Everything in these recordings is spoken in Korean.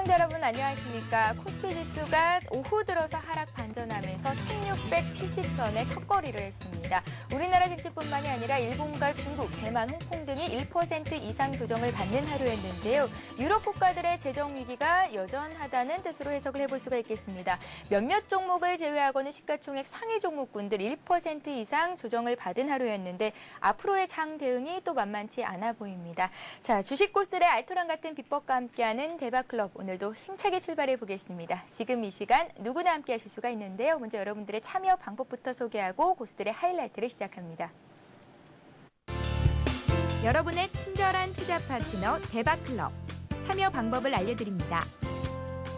시청자 여러분 안녕하십니까. 코스피 지수가 오후 들어서 하락 반전하면서 1670선에 턱걸이를 했습니다. 우리나라 증시뿐만이 아니라 일본과 중국, 대만, 홍콩 등이 1% 이상 조정을 받는 하루였는데요. 유럽 국가들의 재정 위기가 여전하다는 뜻으로 해석을 해볼 수가 있겠습니다. 몇몇 종목을 제외하고는 시가총액 상위 종목군들 1% 이상 조정을 받은 하루였는데 앞으로의 장 대응이 또 만만치 않아 보입니다. 자, 주식 고슬의 알토란 같은 비법과 함께하는 대박클럽 오늘도 힘차게 출발해 보겠습니다. 지금 이 시간 누구나 함께 하실 수가 있는데요. 먼저 여러분들의 참여 방법부터 소개하고 고수들의 하이라이트를 시작합니다. 여러분의 친절한 투자 파트너 대박클럽 참여 방법을 알려드립니다.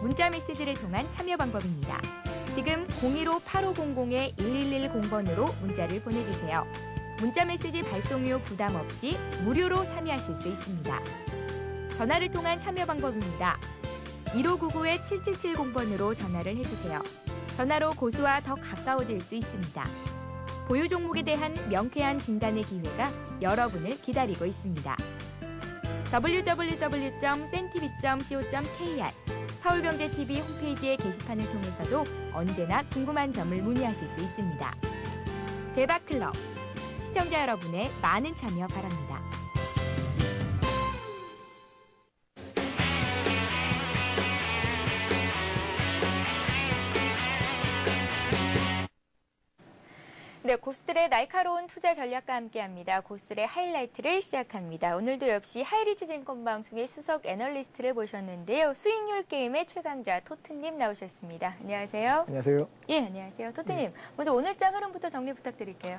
문자 메시지를 통한 참여 방법입니다. 지금 015-8500-1110번으로 문자를 보내주세요. 문자 메시지 발송료 부담 없이 무료로 참여하실 수 있습니다. 전화를 통한 참여 방법입니다. 1599-7770번으로 전화를 해주세요. 전화로 고수와 더 가까워질 수 있습니다. 보유 종목에 대한 명쾌한 진단의 기회가 여러분을 기다리고 있습니다. www.sentv.co.kr 서울경제TV 홈페이지의 게시판을 통해서도 언제나 궁금한 점을 문의하실 수 있습니다. 대박클럽, 시청자 여러분의 많은 참여 바랍니다. 네, 고수들의 날카로운 투자 전략과 함께합니다. 고수들의 하이라이트를 시작합니다. 오늘도 역시 하이리츠 증권방송의 수석 애널리스트를 모셨는데요. 수익률 게임의 최강자 토트님 나오셨습니다. 안녕하세요. 안녕하세요. 예, 안녕하세요. 토트님, 먼저 오늘 장 흐름부터 정리 부탁드릴게요.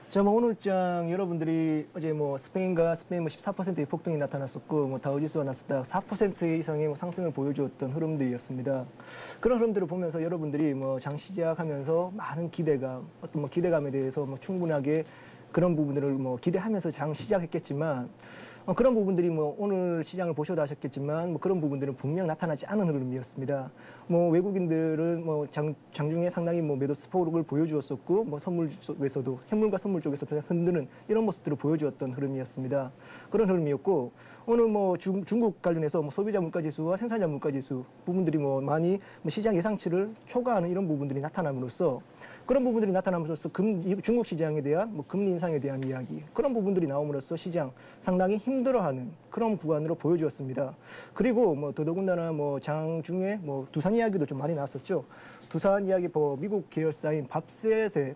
자, 오늘장 여러분들이 어제 스페인 14%의 폭등이 나타났었고, 다우지수와 나스닥 4% 이상의 상승을 보여주었던 흐름들이었습니다. 그런 흐름들을 보면서 여러분들이 장 시작하면서 많은 기대감, 어떤 기대감에 대해서 충분하게 그런 부분들을 기대하면서 장 시작했겠지만, 그런 부분들이 오늘 시장을 보셔도 아셨겠지만 그런 부분들은 분명 나타나지 않은 흐름이었습니다. 외국인들은 장중에 상당히 매도 스포를 보여주었었고, 선물 쪽에서도 현물과 선물 쪽에서 흔드는 이런 모습들을 보여주었던 흐름이었습니다. 그런 흐름이었고, 오늘 중국 관련해서 소비자 물가지수와 생산자 물가지수 부분들이 많이 시장 예상치를 초과하는 이런 부분들이 나타남으로써 그런 부분들이 나타남으로써 중국 시장에 대한 금리 인상에 대한 이야기, 그런 부분들이 나옴으로써 시장 상당히 힘들어하는 그런 구간으로 보여주었습니다. 그리고 더더군다나 장중에 두산 이야기도 좀 많이 나왔었죠. 두산 이야기 미국 계열사인 밥셋의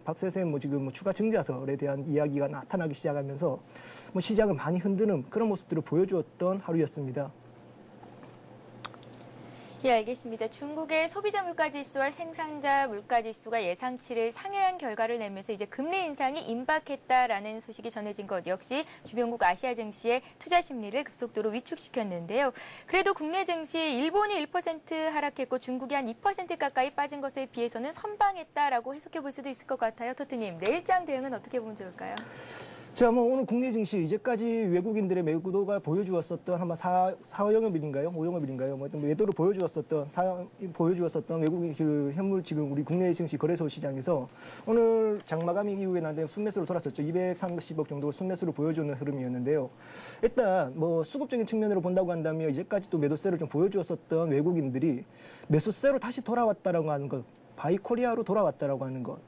지금 추가 증자설에 대한 이야기가 나타나기 시작하면서 시장을 많이 흔드는 그런 모습들을 보여주었던 하루였습니다. 예, 알겠습니다. 중국의 소비자 물가지수와 생산자 물가지수가 예상치를 상회한 결과를 내면서 이제 금리 인상이 임박했다라는 소식이 전해진 것 역시 주변국 아시아 증시의 투자 심리를 급속도로 위축시켰는데요. 그래도 국내 증시 일본이 1% 하락했고 중국이 한 2% 가까이 빠진 것에 비해서는 선방했다라고 해석해 볼 수도 있을 것 같아요. 토트님, 내일장 대응은 어떻게 보면 좋을까요? 자, 오늘 국내 증시 이제까지 외국인들의 매도가 보여주었었던 아마 4영업일인가요? 5영업일인가요? 매도를 보여주었었던 외국인 현물 지금 우리 국내 증시 거래소 시장에서 오늘 장마감 이후에 나한테 순매수로 돌았었죠. 230억 정도 순매수를 보여주는 흐름이었는데요. 일단 수급적인 측면으로 본다고 한다면 이제까지 또 매도세를 좀 보여주었었던 외국인들이 매수세로 다시 돌아왔다라고 하는 것, 바이코리아로 돌아왔다라고 하는 것.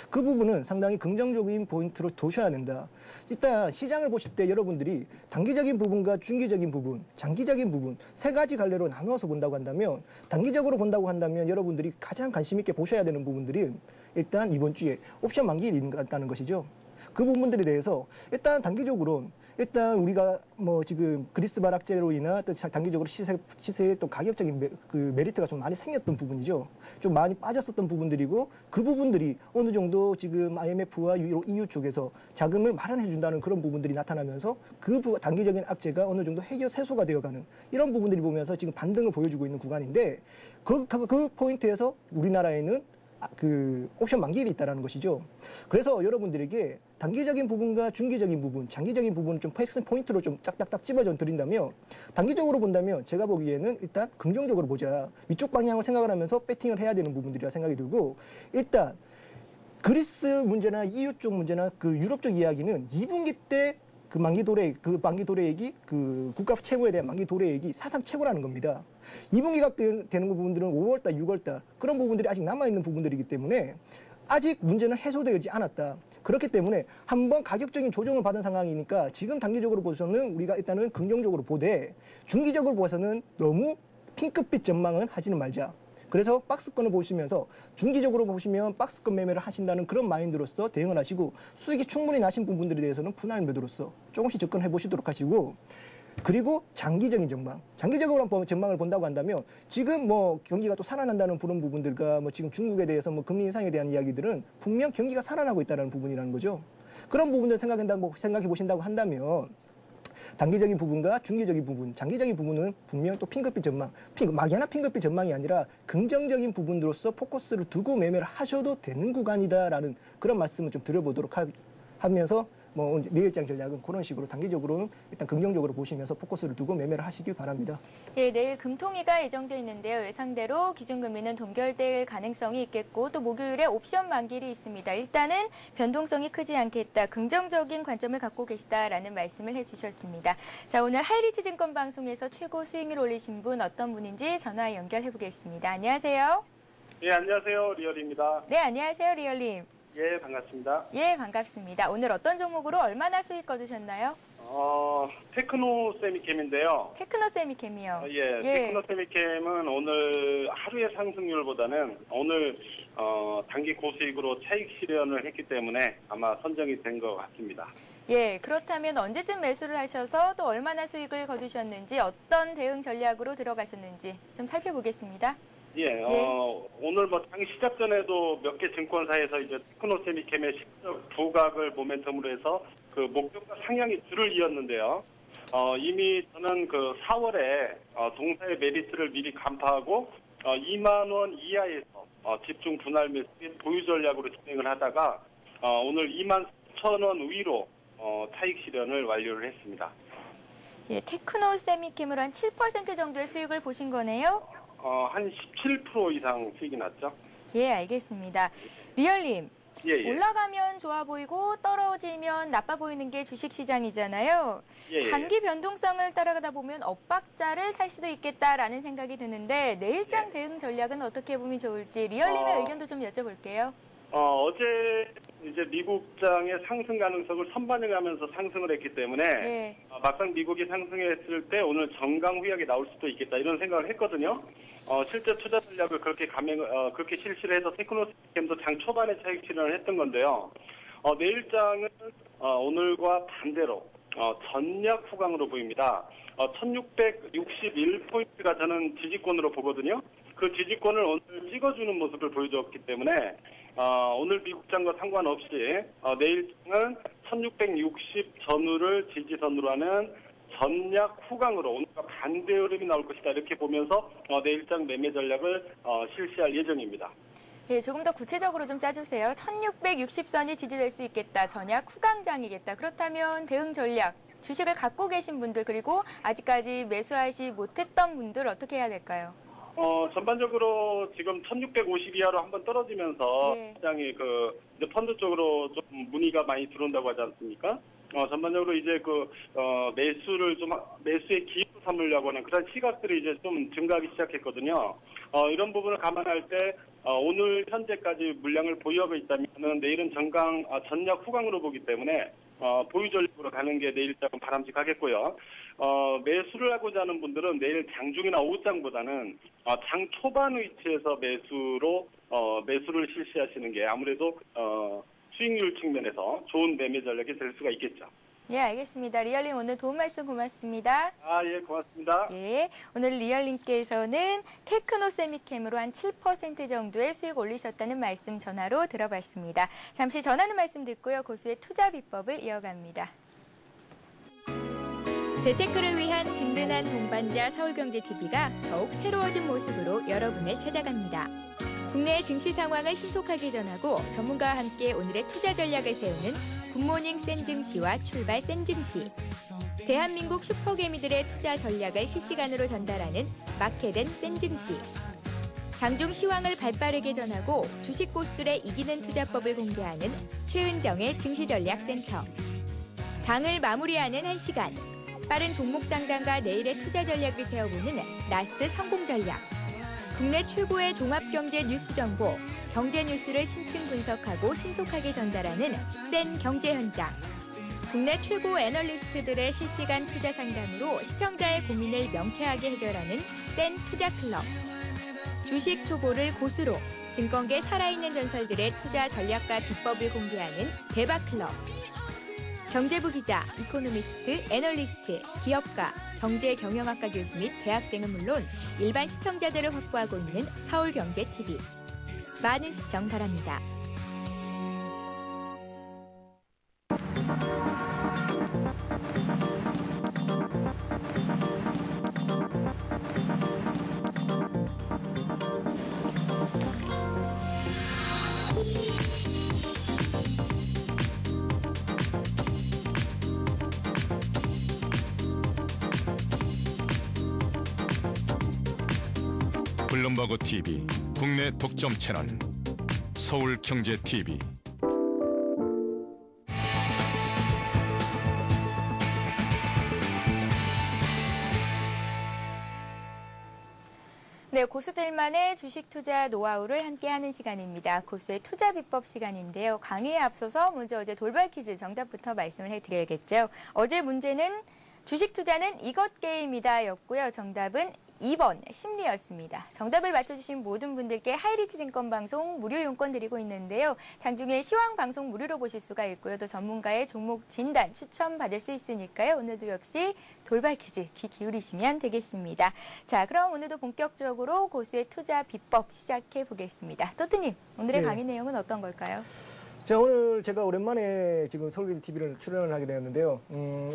그 부분은 상당히 긍정적인 포인트로 두셔야 된다. 일단 시장을 보실 때 여러분들이 단기적인 부분과 중기적인 부분, 장기적인 부분 세 가지 갈래로 나누어서 본다고 한다면 단기적으로 본다고 한다면 여러분들이 가장 관심 있게 보셔야 되는 부분들이 일단 이번 주에 옵션 만기일이 있다는 것이죠. 그 부분들에 대해서 일단 단기적으로 우리가 지금 그리스 발악제로 인한 또 단기적으로 시세의 또 가격적인 메리트가 좀 많이 생겼던 부분이죠. 좀 많이 빠졌었던 부분들이고 그 부분들이 어느 정도 지금 IMF와 EU 쪽에서 자금을 마련해 준다는 그런 부분들이 나타나면서 그 단기적인 악재가 어느 정도 해소가 되어가는 이런 부분들이 보면서 지금 반등을 보여주고 있는 구간인데 그 포인트에서 우리나라에는 옵션 만기일이 있다는 것이죠. 그래서 여러분들에게 단기적인 부분과 중기적인 부분, 장기적인 부분을 좀 포인트로 좀 딱딱딱 집어져 드린다면 단기적으로 본다면 제가 보기에는 일단 긍정적으로 보자. 위쪽 방향을 생각을 하면서 배팅을 해야 되는 부분들이라 생각이 들고 일단 그리스 문제나 EU 쪽 문제나 유럽 쪽 이야기는 2분기 때 그 만기 도래액이 그 국가 채무에 대한 만기 도래액이 사상 최고라는 겁니다. 2분기가 되는 부분들은 5월달, 6월달 그런 부분들이 아직 남아있는 부분들이기 때문에 아직 문제는 해소되지 않았다. 그렇기 때문에 한번 가격적인 조정을 받은 상황이니까 지금 단기적으로 보서는 우리가 일단은 긍정적으로 보되 중기적으로 봐서는 너무 핑크빛 전망은 하지는 말자. 그래서 박스권을 보시면서 중기적으로 보시면 박스권 매매를 하신다는 그런 마인드로서 대응을 하시고 수익이 충분히 나신 부분들에 대해서는 분할 매도로서 조금씩 접근해 보시도록 하시고 그리고 장기적인 전망, 장기적으로 전망을 본다고 한다면 지금 뭐 경기가 또 살아난다는 그런 부분들과 뭐 지금 중국에 대해서 뭐 금리 인상에 대한 이야기들은 분명 경기가 살아나고 있다는 부분이라는 거죠. 그런 부분들 생각해 보신다고 한다면 단기적인 부분과 중기적인 부분, 장기적인 부분은 분명 또 핑크빛 전망, 막연한 핑크빛 전망이 아니라 긍정적인 부분으로서 포커스를 두고 매매를 하셔도 되는 구간이다라는 그런 말씀을 좀 드려보도록 하면서 뭐 내일장 전략은 그런 식으로 단기적으로는 일단 긍정적으로 보시면서 포커스를 두고 매매를 하시길 바랍니다. 예, 내일 금통위가 예정돼 있는데요. 예상대로 기준금리는 동결될 가능성이 있겠고 또 목요일에 옵션 만기일이 있습니다. 일단은 변동성이 크지 않겠다. 긍정적인 관점을 갖고 계시다라는 말씀을 해주셨습니다. 자, 오늘 하이리츠증권 방송에서 최고 수익률 올리신 분 어떤 분인지 전화 연결해 보겠습니다. 안녕하세요. 예, 안녕하세요. 리얼입니다. 네, 안녕하세요. 리얼님. 예, 반갑습니다. 예, 반갑습니다. 오늘 어떤 종목으로 얼마나 수익 거두셨나요? 테크노 세미캠인데요. 테크노 세미캠이요. 예, 테크노 세미캠은 오늘 하루의 상승률보다는 오늘 단기 고수익으로 차익 실현을 했기 때문에 아마 선정이 된 것 같습니다. 예, 그렇다면 언제쯤 매수를 하셔서 또 얼마나 수익을 거두셨는지 어떤 대응 전략으로 들어가셨는지 좀 살펴보겠습니다. 예, 오늘 뭐 장 시작 전에도 몇 개 증권사에서 이제 테크노 세미캠의 실적 부각을 모멘텀으로 해서 그 목표가 상향이 줄을 이었는데요. 이미 저는 그 4월에 동사의 메리트를 미리 간파하고 2만 원 이하에서 집중 분할 매수 보유 전략으로 진행을 하다가 오늘 2만 4천 원 위로 차익 실현을 완료를 했습니다. 예, 테크노 세미캠을 한 7% 정도의 수익을 보신 거네요? 한 17% 이상 수익이 났죠. 예, 알겠습니다. 리얼님, 예. 올라가면 좋아 보이고 떨어지면 나빠 보이는 게 주식시장이잖아요. 예. 단기 변동성을 따라가다 보면 엇박자를 살 수도 있겠다라는 생각이 드는데 내일장 대응 전략은 어떻게 보면 좋을지 리얼님의 의견도 좀 여쭤볼게요. 어제 이제 미국장의 상승 가능성을 선반영하면서 상승을 했기 때문에 네. 막상 미국이 상승했을 때 오늘 정강 후약이 나올 수도 있겠다 이런 생각을 했거든요. 실제 투자 전략을 그렇게 실시를 해서 테크노스캠도 장 초반에 차익 실현을 했던 건데요. 내일장은 오늘과 반대로 전략 후강으로 보입니다. 1661포인트가 저는 지지권으로 보거든요. 그 지지권을 오늘 찍어주는 모습을 보여줬기 때문에 오늘 미국장과 상관없이 내일장은 1660 전후를 지지선으로 하는 전략 후강으로 오늘과 반대 흐름이 나올 것이다 이렇게 보면서 내일장 매매 전략을 실시할 예정입니다. 네, 조금 더 구체적으로 좀 짜주세요. 1660선이 지지될 수 있겠다. 전략 후강장이겠다. 그렇다면 대응 전략, 주식을 갖고 계신 분들 그리고 아직까지 매수하지 못했던 분들 어떻게 해야 될까요? 전반적으로 지금 1650 이하로 한번 떨어지면서 네. 시장이 이제 펀드 쪽으로 좀 문의가 많이 들어온다고 하지 않습니까? 전반적으로 이제 매수에 기회를 삼으려고 하는 그런 시각들이 이제 좀 증가하기 시작했거든요. 이런 부분을 감안할 때 오늘 현재까지 물량을 보유하고 있다면 내일은 전략 후강으로 보기 때문에 보유 전략으로 가는 게 내일장은 바람직하겠고요. 매수를 하고자 하는 분들은 내일 장중이나 오후장보다는 장 초반 위치에서 매수를 실시하시는 게 아무래도 수익률 측면에서 좋은 매매 전략이 될 수가 있겠죠. 예, 알겠습니다. 리얼님 오늘 도움 말씀 고맙습니다. 예, 고맙습니다. 예, 오늘 리얼님께서는 테크노 세미캠으로 한 7% 정도의 수익 올리셨다는 말씀 전화로 들어봤습니다. 잠시 전하는 말씀 듣고요. 고수의 투자 비법을 이어갑니다. 재테크를 위한 든든한 동반자 서울경제TV가 더욱 새로워진 모습으로 여러분을 찾아갑니다. 국내의 증시 상황을 신속하게 전하고 전문가와 함께 오늘의 투자 전략을 세우는 굿모닝 센증시와 출발 센증시. 대한민국 슈퍼개미들의 투자 전략을 실시간으로 전달하는 마켓앤 센증시. 장중 시황을 발빠르게 전하고 주식 고수들의 이기는 투자법을 공개하는 최은정의 증시전략센터. 장을 마무리하는 1시간. 빠른 종목 상담과 내일의 투자 전략을 세워보는 나스 성공 전략. 국내 최고의 종합경제 뉴스 정보, 경제 뉴스를 심층 분석하고 신속하게 전달하는 센 경제 현장. 국내 최고 애널리스트들의 실시간 투자 상담으로 시청자의 고민을 명쾌하게 해결하는 센 투자 클럽. 주식 초보를 고수로 증권계 살아있는 전설들의 투자 전략과 비법을 공개하는 대박 클럽. 경제부 기자, 이코노미스트, 애널리스트, 기업가, 경제경영학과 교수 및 대학생은 물론 일반 시청자들을 확보하고 있는 서울경제TV. 많은 시청 바랍니다. 블룸버그 TV 국내 독점 채널 서울경제TV. 네, 고수들만의 주식 투자 노하우를 함께하는 시간입니다. 고수의 투자 비법 시간인데요. 강의에 앞서서 먼저 어제 돌발 퀴즈 정답부터 말씀을 해드려야겠죠. 어제 문제는 주식 투자는 이것 게임이다 였고요. 정답은 2번 심리였습니다. 정답을 맞춰주신 모든 분들께 하이리치 증권방송 무료 이용권 드리고 있는데요. 장중에 시황 방송 무료로 보실 수가 있고요. 또 전문가의 종목 진단 추천 받을 수 있으니까요. 오늘도 역시 돌발 퀴즈 귀 기울이시면 되겠습니다. 자, 그럼 오늘도 본격적으로 고수의 투자 비법 시작해 보겠습니다. 또트님, 오늘의 강의 내용은 어떤 걸까요? 자, 오늘 제가 오랜만에 지금 서울TV를 출연을 하게 되었는데요.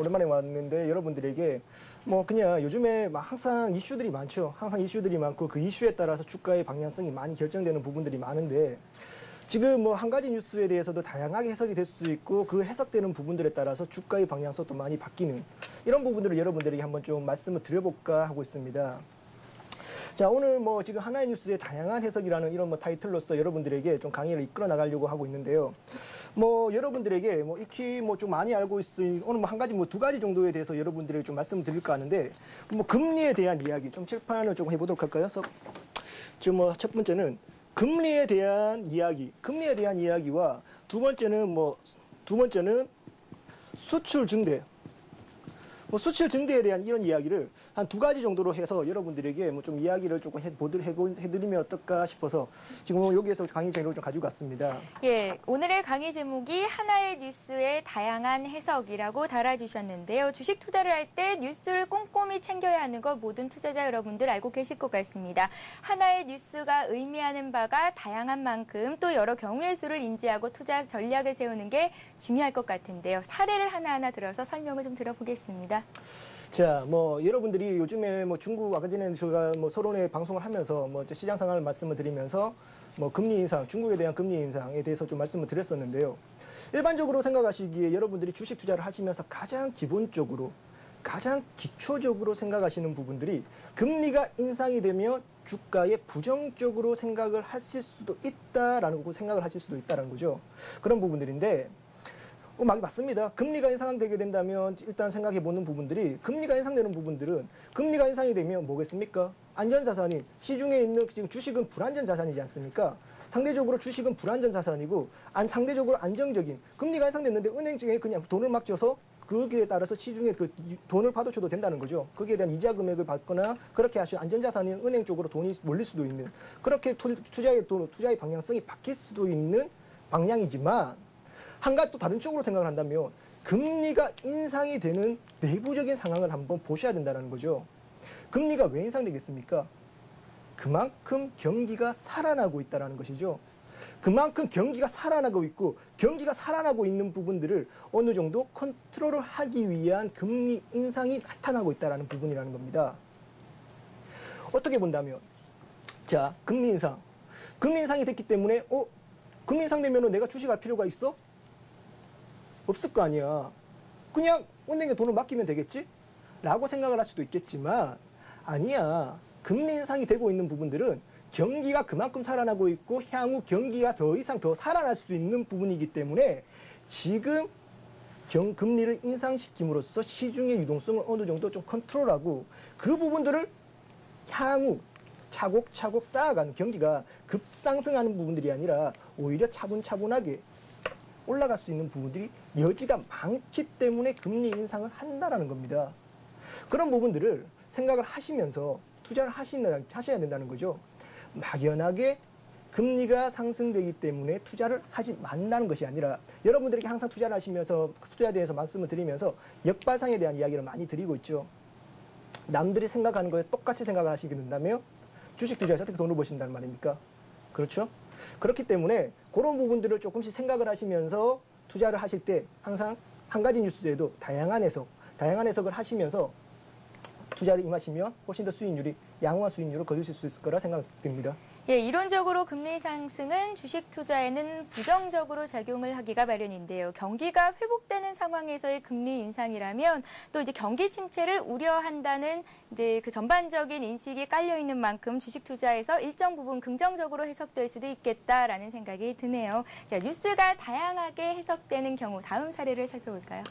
오랜만에 왔는데 여러분들에게 뭐 그냥 요즘에 막 항상 이슈들이 많죠. 항상 이슈들이 많고 그 이슈에 따라서 주가의 방향성이 많이 결정되는 부분들이 많은데 지금 뭐 한 가지 뉴스에 대해서도 다양하게 해석이 될 수 있고 그 해석되는 부분들에 따라서 주가의 방향성도 많이 바뀌는 이런 부분들을 여러분들에게 한번 좀 말씀을 드려볼까 하고 있습니다. 자, 오늘 뭐 지금 하나의 뉴스의 다양한 해석이라는 이런 뭐 타이틀로서 여러분들에게 좀 강의를 이끌어 나가려고 하고 있는데요. 뭐 여러분들에게 뭐 익히 뭐 좀 많이 알고 있으니 오늘 뭐 한 가지 뭐 두 가지 정도에 대해서 여러분들에게 좀 말씀을 드릴까 하는데 뭐 금리에 대한 이야기 좀 칠판을 좀 해보도록 할까요? 지금 뭐 첫 번째는 금리에 대한 이야기와 두 번째는 수출 증대. 뭐 수출 증대에 대한 이런 이야기를 한 두 가지 정도로 해서 여러분들에게 뭐 좀 이야기를 조금 해드리면 어떨까 싶어서 지금 여기에서 강의 제목을 좀 가지고 왔습니다. 예, 오늘의 강의 제목이 하나의 뉴스의 다양한 해석이라고 달아주셨는데요. 주식 투자를 할 때 뉴스를 꼼꼼히 챙겨야 하는 거 모든 투자자 여러분들 알고 계실 것 같습니다. 하나의 뉴스가 의미하는 바가 다양한 만큼 또 여러 경우의 수를 인지하고 투자 전략을 세우는 게 중요할 것 같은데요. 사례를 하나하나 들어서 설명을 좀 들어보겠습니다. 자, 뭐 여러분들이 요즘에 뭐 중국 아까 전에 제가 뭐 서론에 방송을 하면서 뭐 시장 상황을 말씀을 드리면서 뭐 금리 인상, 중국에 대한 금리 인상에 대해서 좀 말씀을 드렸었는데요. 일반적으로 생각하시기에 여러분들이 주식 투자를 하시면서 가장 기본적으로, 가장 기초적으로 생각하시는 부분들이 금리가 인상이 되면 주가에 부정적으로 생각을 하실 수도 있다라는 거고 생각을 하실 수도 있다라는 거죠. 그런 부분들인데 맞습니다. 금리가 인상되게 된다면 일단 생각해보는 부분들이 금리가 인상되는 부분들은 금리가 인상이 되면 뭐겠습니까? 안전자산인 시중에 있는 지금 주식은 불안전 자산이지 않습니까? 상대적으로 주식은 불안전 자산이고 상대적으로 안정적인 금리가 인상됐는데 은행에 그냥 돈을 맡겨서 거기에 따라서 시중에 그 돈을 받아줘도 된다는 거죠. 거기에 대한 이자 금액을 받거나 그렇게 하시면 안전자산인 은행 쪽으로 돈이 몰릴 수도 있는 그렇게 투자의 방향성이 바뀔 수도 있는 방향이지만 한 가지 또 다른 쪽으로 생각을 한다면 금리가 인상이 되는 내부적인 상황을 한번 보셔야 된다는 거죠. 금리가 왜 인상되겠습니까? 그만큼 경기가 살아나고 있다는 것이죠. 그만큼 경기가 살아나고 있고 경기가 살아나고 있는 부분들을 어느 정도 컨트롤을 하기 위한 금리 인상이 나타나고 있다는 부분이라는 겁니다. 어떻게 본다면 자, 금리 인상이 됐기 때문에 금리 인상되면 내가 주식할 필요가 있어? 없을 거 아니야. 그냥 은행에 돈을 맡기면 되겠지? 라고 생각을 할 수도 있겠지만 아니야. 금리 인상이 되고 있는 부분들은 경기가 그만큼 살아나고 있고 향후 경기가 더 이상 더 살아날 수 있는 부분이기 때문에 지금 금리를 인상시킴으로써 시중의 유동성을 어느 정도 좀 컨트롤하고 그 부분들을 향후 차곡차곡 쌓아가는 경기가 급상승하는 부분들이 아니라 오히려 차분차분하게 올라갈 수 있는 부분들이 여지가 많기 때문에 금리 인상을 한다라는 겁니다. 그런 부분들을 생각을 하시면서 투자를 하셔야 된다는 거죠. 막연하게 금리가 상승되기 때문에 투자를 하지 말라는 것이 아니라 여러분들에게 항상 투자를 하시면서 투자에 대해서 말씀을 드리면서 역발상에 대한 이야기를 많이 드리고 있죠. 남들이 생각하는 거에 똑같이 생각을 하시게 된다면 주식 투자에서 어떻게 돈을 버신다는 말입니까? 그렇죠? 그렇기 때문에 그런 부분들을 조금씩 생각을 하시면서 투자를 하실 때 항상 한 가지 뉴스에도 다양한 해석을 하시면서 투자를 임하시면 훨씬 더 수익률이 양호한 수익률을 거두실 수 있을 거라 생각됩니다. 예, 이론적으로 금리 상승은 주식 투자에는 부정적으로 작용을 하기가 마련인데요. 경기가 회복되는 상황에서의 금리 인상이라면 또 이제 경기 침체를 우려한다는 이제 그 전반적인 인식이 깔려 있는 만큼 주식 투자에서 일정 부분 긍정적으로 해석될 수도 있겠다라는 생각이 드네요. 자, 뉴스가 다양하게 해석되는 경우 다음 사례를 살펴볼까요?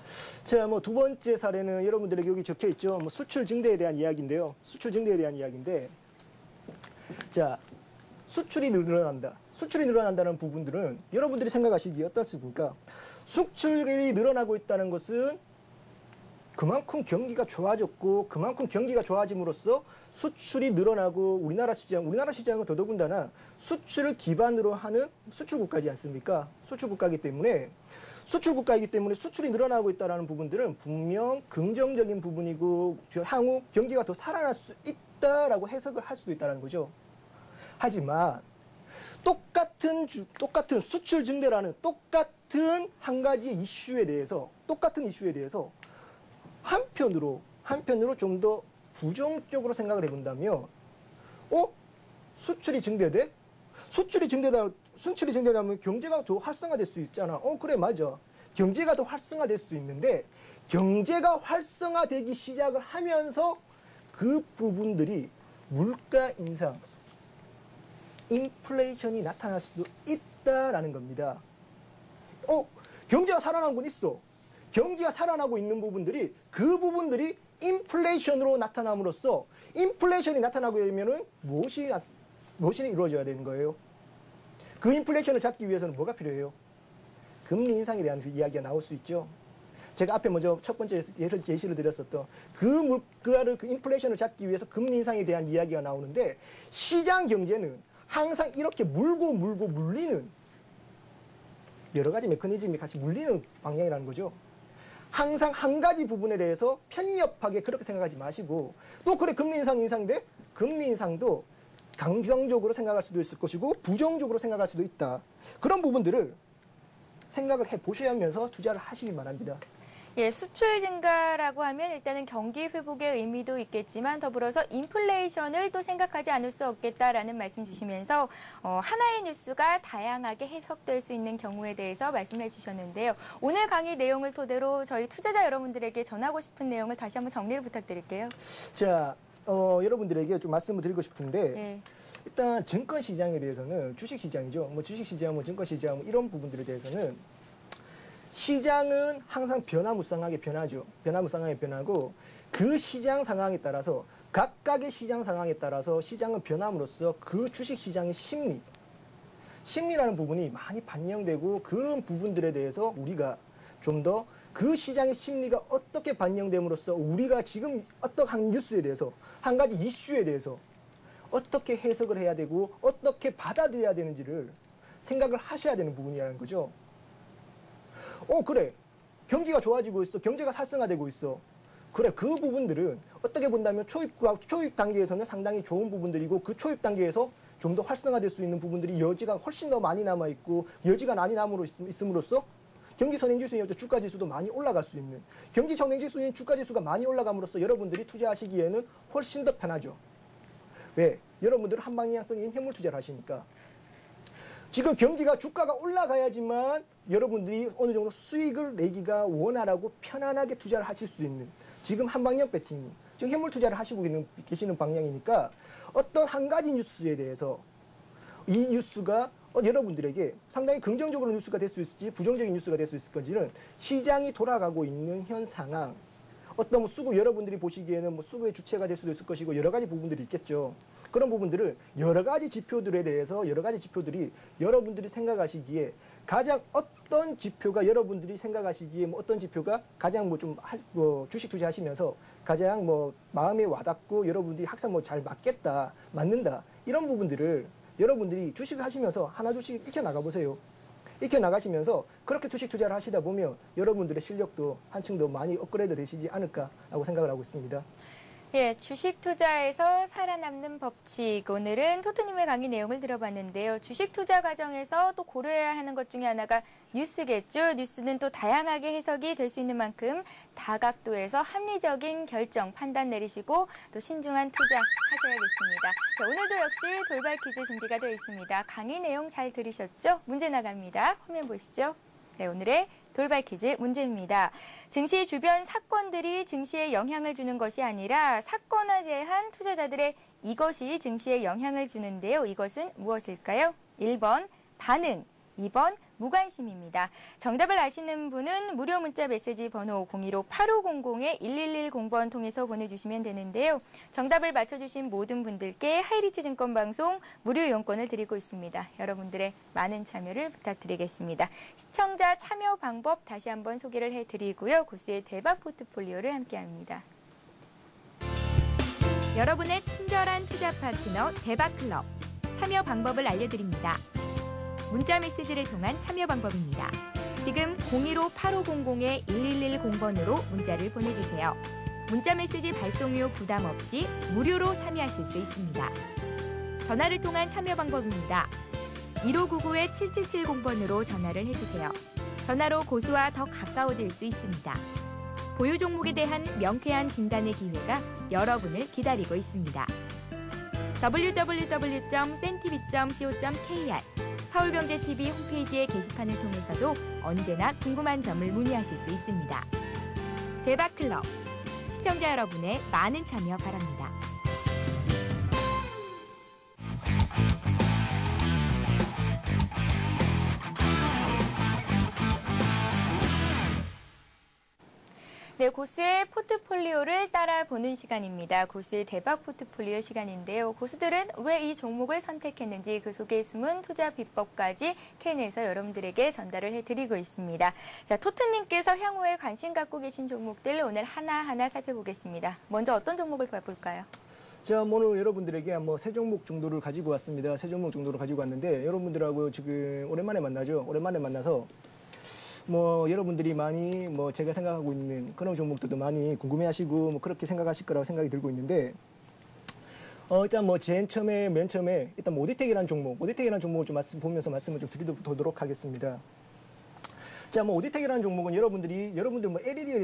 자, 두 번째 사례는 여러분들에게 여기 적혀 있죠. 수출 증대에 대한 이야기인데요. 수출 증대에 대한 이야기인데, 자. 수출이 늘어난다. 수출이 늘어난다는 부분들은 여러분들이 생각하시기에 어떻습니까? 수출이 늘어나고 있다는 것은 그만큼 경기가 좋아졌고 그만큼 경기가 좋아짐으로써 수출이 늘어나고 우리나라 시장은 더더군다나 수출을 기반으로 하는 수출국가지 않습니까? 수출국가이기 때문에 수출이 늘어나고 있다는 부분들은 분명 긍정적인 부분이고 향후 경기가 더 살아날 수 있다라고 해석을 할 수도 있다는 거죠. 하지만 똑같은 수출 증대라는 똑같은 한 가지 이슈에 대해서 한편으로 좀 더 부정적으로 생각을 해본다면, 수출이 증대돼? 수출이 증대되면 경제가 더 활성화될 수 있잖아. 그래, 맞아. 경제가 더 활성화될 수 있는데 경제가 활성화되기 시작을 하면서 그 부분들이 물가 인상, 인플레이션이 나타날 수도 있다라는 겁니다. 경제가 살아난 건 있어. 경기가 살아나고 있는 부분들이 그 부분들이 인플레이션으로 나타남으로써 인플레이션이 나타나게 되면은 무엇이 이루어져야 되는 거예요? 그 인플레이션을 잡기 위해서는 뭐가 필요해요? 금리 인상에 대한 이야기가 나올 수 있죠. 제가 앞에 먼저 첫 번째 예시를 드렸었던 그 인플레이션을 잡기 위해서 금리 인상에 대한 이야기가 나오는데 시장 경제는 항상 이렇게 물리는 여러 가지 메커니즘이 같이 물리는 방향이라는 거죠. 항상 한 가지 부분에 대해서 편협하게 그렇게 생각하지 마시고 또 그래 금리 인상인데 금리 인상도 긍정적으로 생각할 수도 있을 것이고 부정적으로 생각할 수도 있다. 그런 부분들을 생각을 해보셔야 하면서 투자를 하시기 바랍니다. 예, 수출 증가라고 하면 일단은 경기 회복의 의미도 있겠지만 더불어서 인플레이션을 또 생각하지 않을 수 없겠다라는 말씀 주시면서 하나의 뉴스가 다양하게 해석될 수 있는 경우에 대해서 말씀해 주셨는데요. 오늘 강의 내용을 토대로 저희 투자자 여러분들에게 전하고 싶은 내용을 다시 한번 정리를 부탁드릴게요. 자, 여러분들에게 좀 말씀을 드리고 싶은데 예. 일단 증권 시장에 대해서는 주식시장이죠. 주식시장, 증권시장 이런 부분들에 대해서는 시장은 항상 변화무쌍하게 변하죠. 변화무쌍하게 변하고 그 시장 상황에 따라서 각각의 시장 상황에 따라서 시장은 변함으로써 그 주식시장의 심리라는 부분이 많이 반영되고 그런 부분들에 대해서 우리가 좀 더 그 시장의 심리가 어떻게 반영됨으로써 우리가 지금 어떤 한 뉴스에 대해서 한 가지 이슈에 대해서 어떻게 해석을 해야 되고 어떻게 받아들여야 되는지를 생각을 하셔야 되는 부분이라는 거죠. 그래. 경기가 좋아지고 있어. 경제가 활성화되고 있어. 그래. 그 부분들은 어떻게 본다면 초입 단계에서는 상당히 좋은 부분들이고 그 초입 단계에서 좀 더 활성화될 수 있는 부분들이 여지가 훨씬 더 많이 남아있고 여지가 많이 있음으로써 경기 선행지수인 주가 지수도 많이 올라갈 수 있는 경기 선행지수인 주가 지수가 많이 올라감으로써 여러분들이 투자하시기에는 훨씬 더 편하죠. 왜? 여러분들은 한 방향성인 현물 투자를 하시니까. 지금 경기가 주가가 올라가야지만 여러분들이 어느 정도 수익을 내기가 원활하고 편안하게 투자를 하실 수 있는 지금 한 방향 배팅, 지금 현물 투자를 하시고 계시는 방향이니까 어떤 한 가지 뉴스에 대해서 이 뉴스가 여러분들에게 상당히 긍정적으로 뉴스가 될 수 있을지 부정적인 뉴스가 될 수 있을 건지는 시장이 돌아가고 있는 현 상황, 어떤 뭐 수급 여러분들이 보시기에는 뭐 수급의 주체가 될 수도 있을 것이고 여러 가지 부분들이 있겠죠. 그런 부분들을 여러 가지 지표들에 대해서 여러 가지 지표들이 여러분들이 생각하시기에 가장 어떤 지표가 여러분들이 생각하시기에 뭐 어떤 지표가 가장 뭐 좀 주식 투자하시면서 가장 뭐 마음에 와닿고 여러분들이 항상 뭐 잘 맞겠다, 맞는다 이런 부분들을 여러분들이 주식을 하시면서 하나 둘씩 익혀 나가 보세요. 익혀 나가시면서 그렇게 주식 투자를 하시다 보면 여러분들의 실력도 한층 더 많이 업그레이드 되시지 않을까라고 생각을 하고 있습니다. 예, 주식 투자에서 살아남는 법칙. 오늘은 토트님의 강의 내용을 들어봤는데요. 주식 투자 과정에서 또 고려해야 하는 것 중에 하나가 뉴스겠죠. 뉴스는 또 다양하게 해석이 될 수 있는 만큼 다각도에서 합리적인 결정, 판단 내리시고 또 신중한 투자 하셔야겠습니다. 자, 오늘도 역시 돌발 퀴즈 준비가 되어 있습니다. 강의 내용 잘 들으셨죠? 문제 나갑니다. 화면 보시죠. 네, 오늘의 돌발 퀴즈 문제입니다. 증시 주변 사건들이 증시에 영향을 주는 것이 아니라 사건에 대한 투자자들의 이것이 증시에 영향을 주는데요. 이것은 무엇일까요? 1번 반응, 2번 무관심입니다. 정답을 아시는 분은 무료 문자 메시지 번호 015-8500-1110번 통해서 보내주시면 되는데요. 정답을 맞춰주신 모든 분들께 하이리치 증권방송 무료 이용권을 드리고 있습니다. 여러분들의 많은 참여를 부탁드리겠습니다. 시청자 참여 방법 다시 한번 소개를 해드리고요. 고수의 대박 포트폴리오를 함께합니다. 여러분의 친절한 투자 파트너 대박클럽. 참여 방법을 알려드립니다. 문자 메시지를 통한 참여 방법입니다. 지금 015-8500-1110번으로 문자를 보내주세요. 문자 메시지 발송료 부담 없이 무료로 참여하실 수 있습니다. 전화를 통한 참여 방법입니다. 1599-7770번으로 전화를 해주세요. 전화로 고수와 더 가까워질 수 있습니다. 보유 종목에 대한 명쾌한 진단의 기회가 여러분을 기다리고 있습니다. www.sentv.co.kr 서울경제TV 홈페이지의 게시판을 통해서도 언제나 궁금한 점을 문의하실 수 있습니다. 대박클럽, 시청자 여러분의 많은 참여 바랍니다. 네, 고수의 포트폴리오를 따라보는 시간입니다. 고수의 대박 포트폴리오 시간인데요. 고수들은 왜 이 종목을 선택했는지 그 속에 숨은 투자 비법까지 캔에서 여러분들에게 전달을 해드리고 있습니다. 자, 토트님께서 향후에 관심 갖고 계신 종목들 오늘 하나하나 살펴보겠습니다. 먼저 어떤 종목을 봐볼까요? 자, 오늘 여러분들에게 뭐 세 종목 정도를 가지고 왔습니다. 세 종목 정도를 가지고 왔는데 여러분들하고 지금 오랜만에 만나죠. 오랜만에 만나서 뭐 여러분들이 많이 뭐 제가 생각하고 있는 그런 종목들도 많이 궁금해하시고 뭐 그렇게 생각하실 거라고 생각이 들고 있는데 일단 뭐 맨 처음에 일단 뭐 오디텍이라는 종목을 좀 보면서 말씀을 좀 드리도록 하겠습니다. 자, 뭐 오디텍이라는 종목은 여러분들 뭐 LED에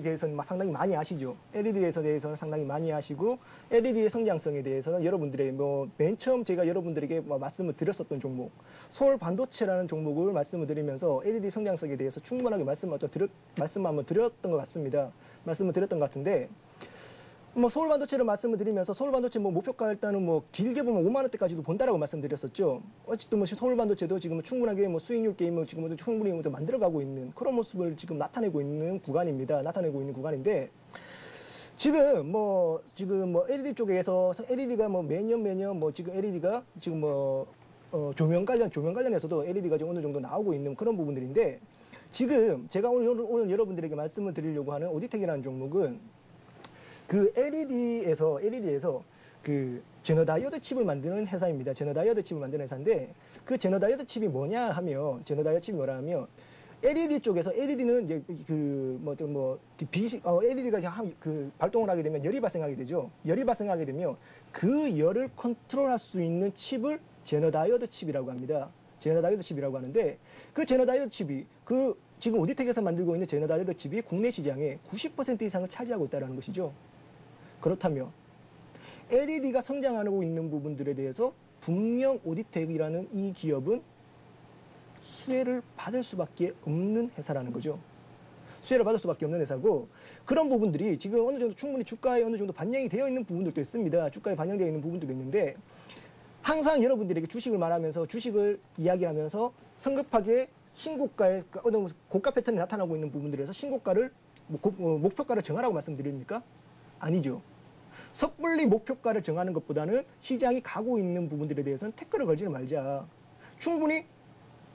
대해서는 상당히 많이 아시죠. LED에 대해서는 상당히 많이 아시고 LED의 성장성에 대해서는 여러분들의 뭐 맨 처음 제가 여러분들에게 뭐 말씀을 드렸었던 종목, 서울 반도체라는 종목을 말씀을 드리면서 LED 성장성에 대해서 충분하게 말씀을 한번 드렸던 것 같습니다. 말씀을 드렸던 것 같은데. 뭐 서울 반도체를 말씀을 드리면서 서울 반도체 뭐 목표가 일단은 뭐 길게 보면 5만 원대까지도 본다라고 말씀드렸었죠. 어쨌든 뭐 서울 반도체도 지금 충분하게 뭐 수익률 게임을 지금 충분히 만들어가고 있는 그런 모습을 지금 나타내고 있는 구간입니다. 나타내고 있는 구간인데 지금 뭐 LED 쪽에서 LED가 뭐 매년 뭐 지금 LED가 지금 뭐 조명 관련해서도 LED가 지금 어느 정도 나오고 있는 그런 부분들인데 지금 제가 오늘 여러분들에게 말씀을 드리려고 하는 오디텍이라는 종목은 그 LED에서 그 제너다이오드 칩을 만드는 회사입니다. 제너다이오드 칩을 만드는 회사인데 그 제너다이오드 칩이 뭐냐 하면 LED 쪽에서 LED는 이제 LED가 그 발동을 하게 되면 열이 발생하게 되죠. 열이 발생하게 되면 그 열을 컨트롤할 수 있는 칩을 제너다이오드 칩이라고 합니다. 제너다이오드 칩이라고 하는데 그 제너다이오드 칩이 지금 오디텍에서 만들고 있는 제너다이오드 칩이 국내 시장의 90% 이상을 차지하고 있다는 것이죠. 그렇다면 LED가 성장하고 있는 부분들에 대해서 분명 오디텍이라는 이 기업은 수혜를 받을 수밖에 없는 회사라는 거죠. 수혜를 받을 수밖에 없는 회사고 그런 부분들이 지금 어느 정도 충분히 주가에 어느 정도 반영이 되어 있는 부분들도 있습니다. 주가에 반영되어 있는 부분들도 있는데 항상 여러분들에게 주식을 말하면서 주식을 이야기하면서 성급하게 신고가에 어떤 고가 패턴이 나타나고 있는 부분들에서 신고가를 목표가를 정하라고 말씀드립니까? 아니죠. 섣불리 목표가를 정하는 것보다는 시장이 가고 있는 부분들에 대해서는 태클을 걸지는 말자. 충분히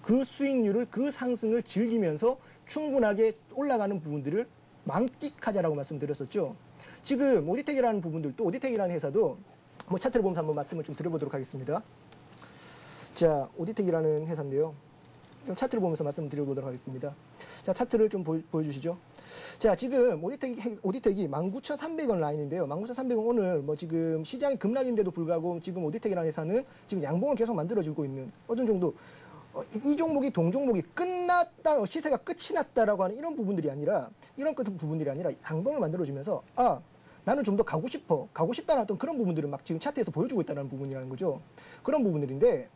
그 수익률을 그 상승을 즐기면서 충분하게 올라가는 부분들을 만끽하자라고 말씀드렸었죠. 지금 오디텍이라는 부분들도 오디텍이라는 회사도 뭐 차트를 보면서 한번 말씀을 좀 드려보도록 하겠습니다. 자, 오디텍이라는 회사인데요. 좀 차트를 보면서 말씀드려보도록 하겠습니다. 자, 차트를 좀 보여주시죠. 자, 지금 오디텍이 19,300원 라인인데요. 19,300원 오늘 뭐 지금 시장이 급락인데도 불구하고 지금 오디텍이라는 회사는 지금 양봉을 계속 만들어주고 있는 어떤 정도 이 종목이 동종목이 끝났다, 시세가 끝이 났다라고 하는 이런 부분들이 아니라 이런 부분들이 아니라 양봉을 만들어주면서 나는 좀 더 가고 싶다는 어떤 그런 부분들을 막 지금 차트에서 보여주고 있다는 부분이라는 거죠. 그런 부분들인데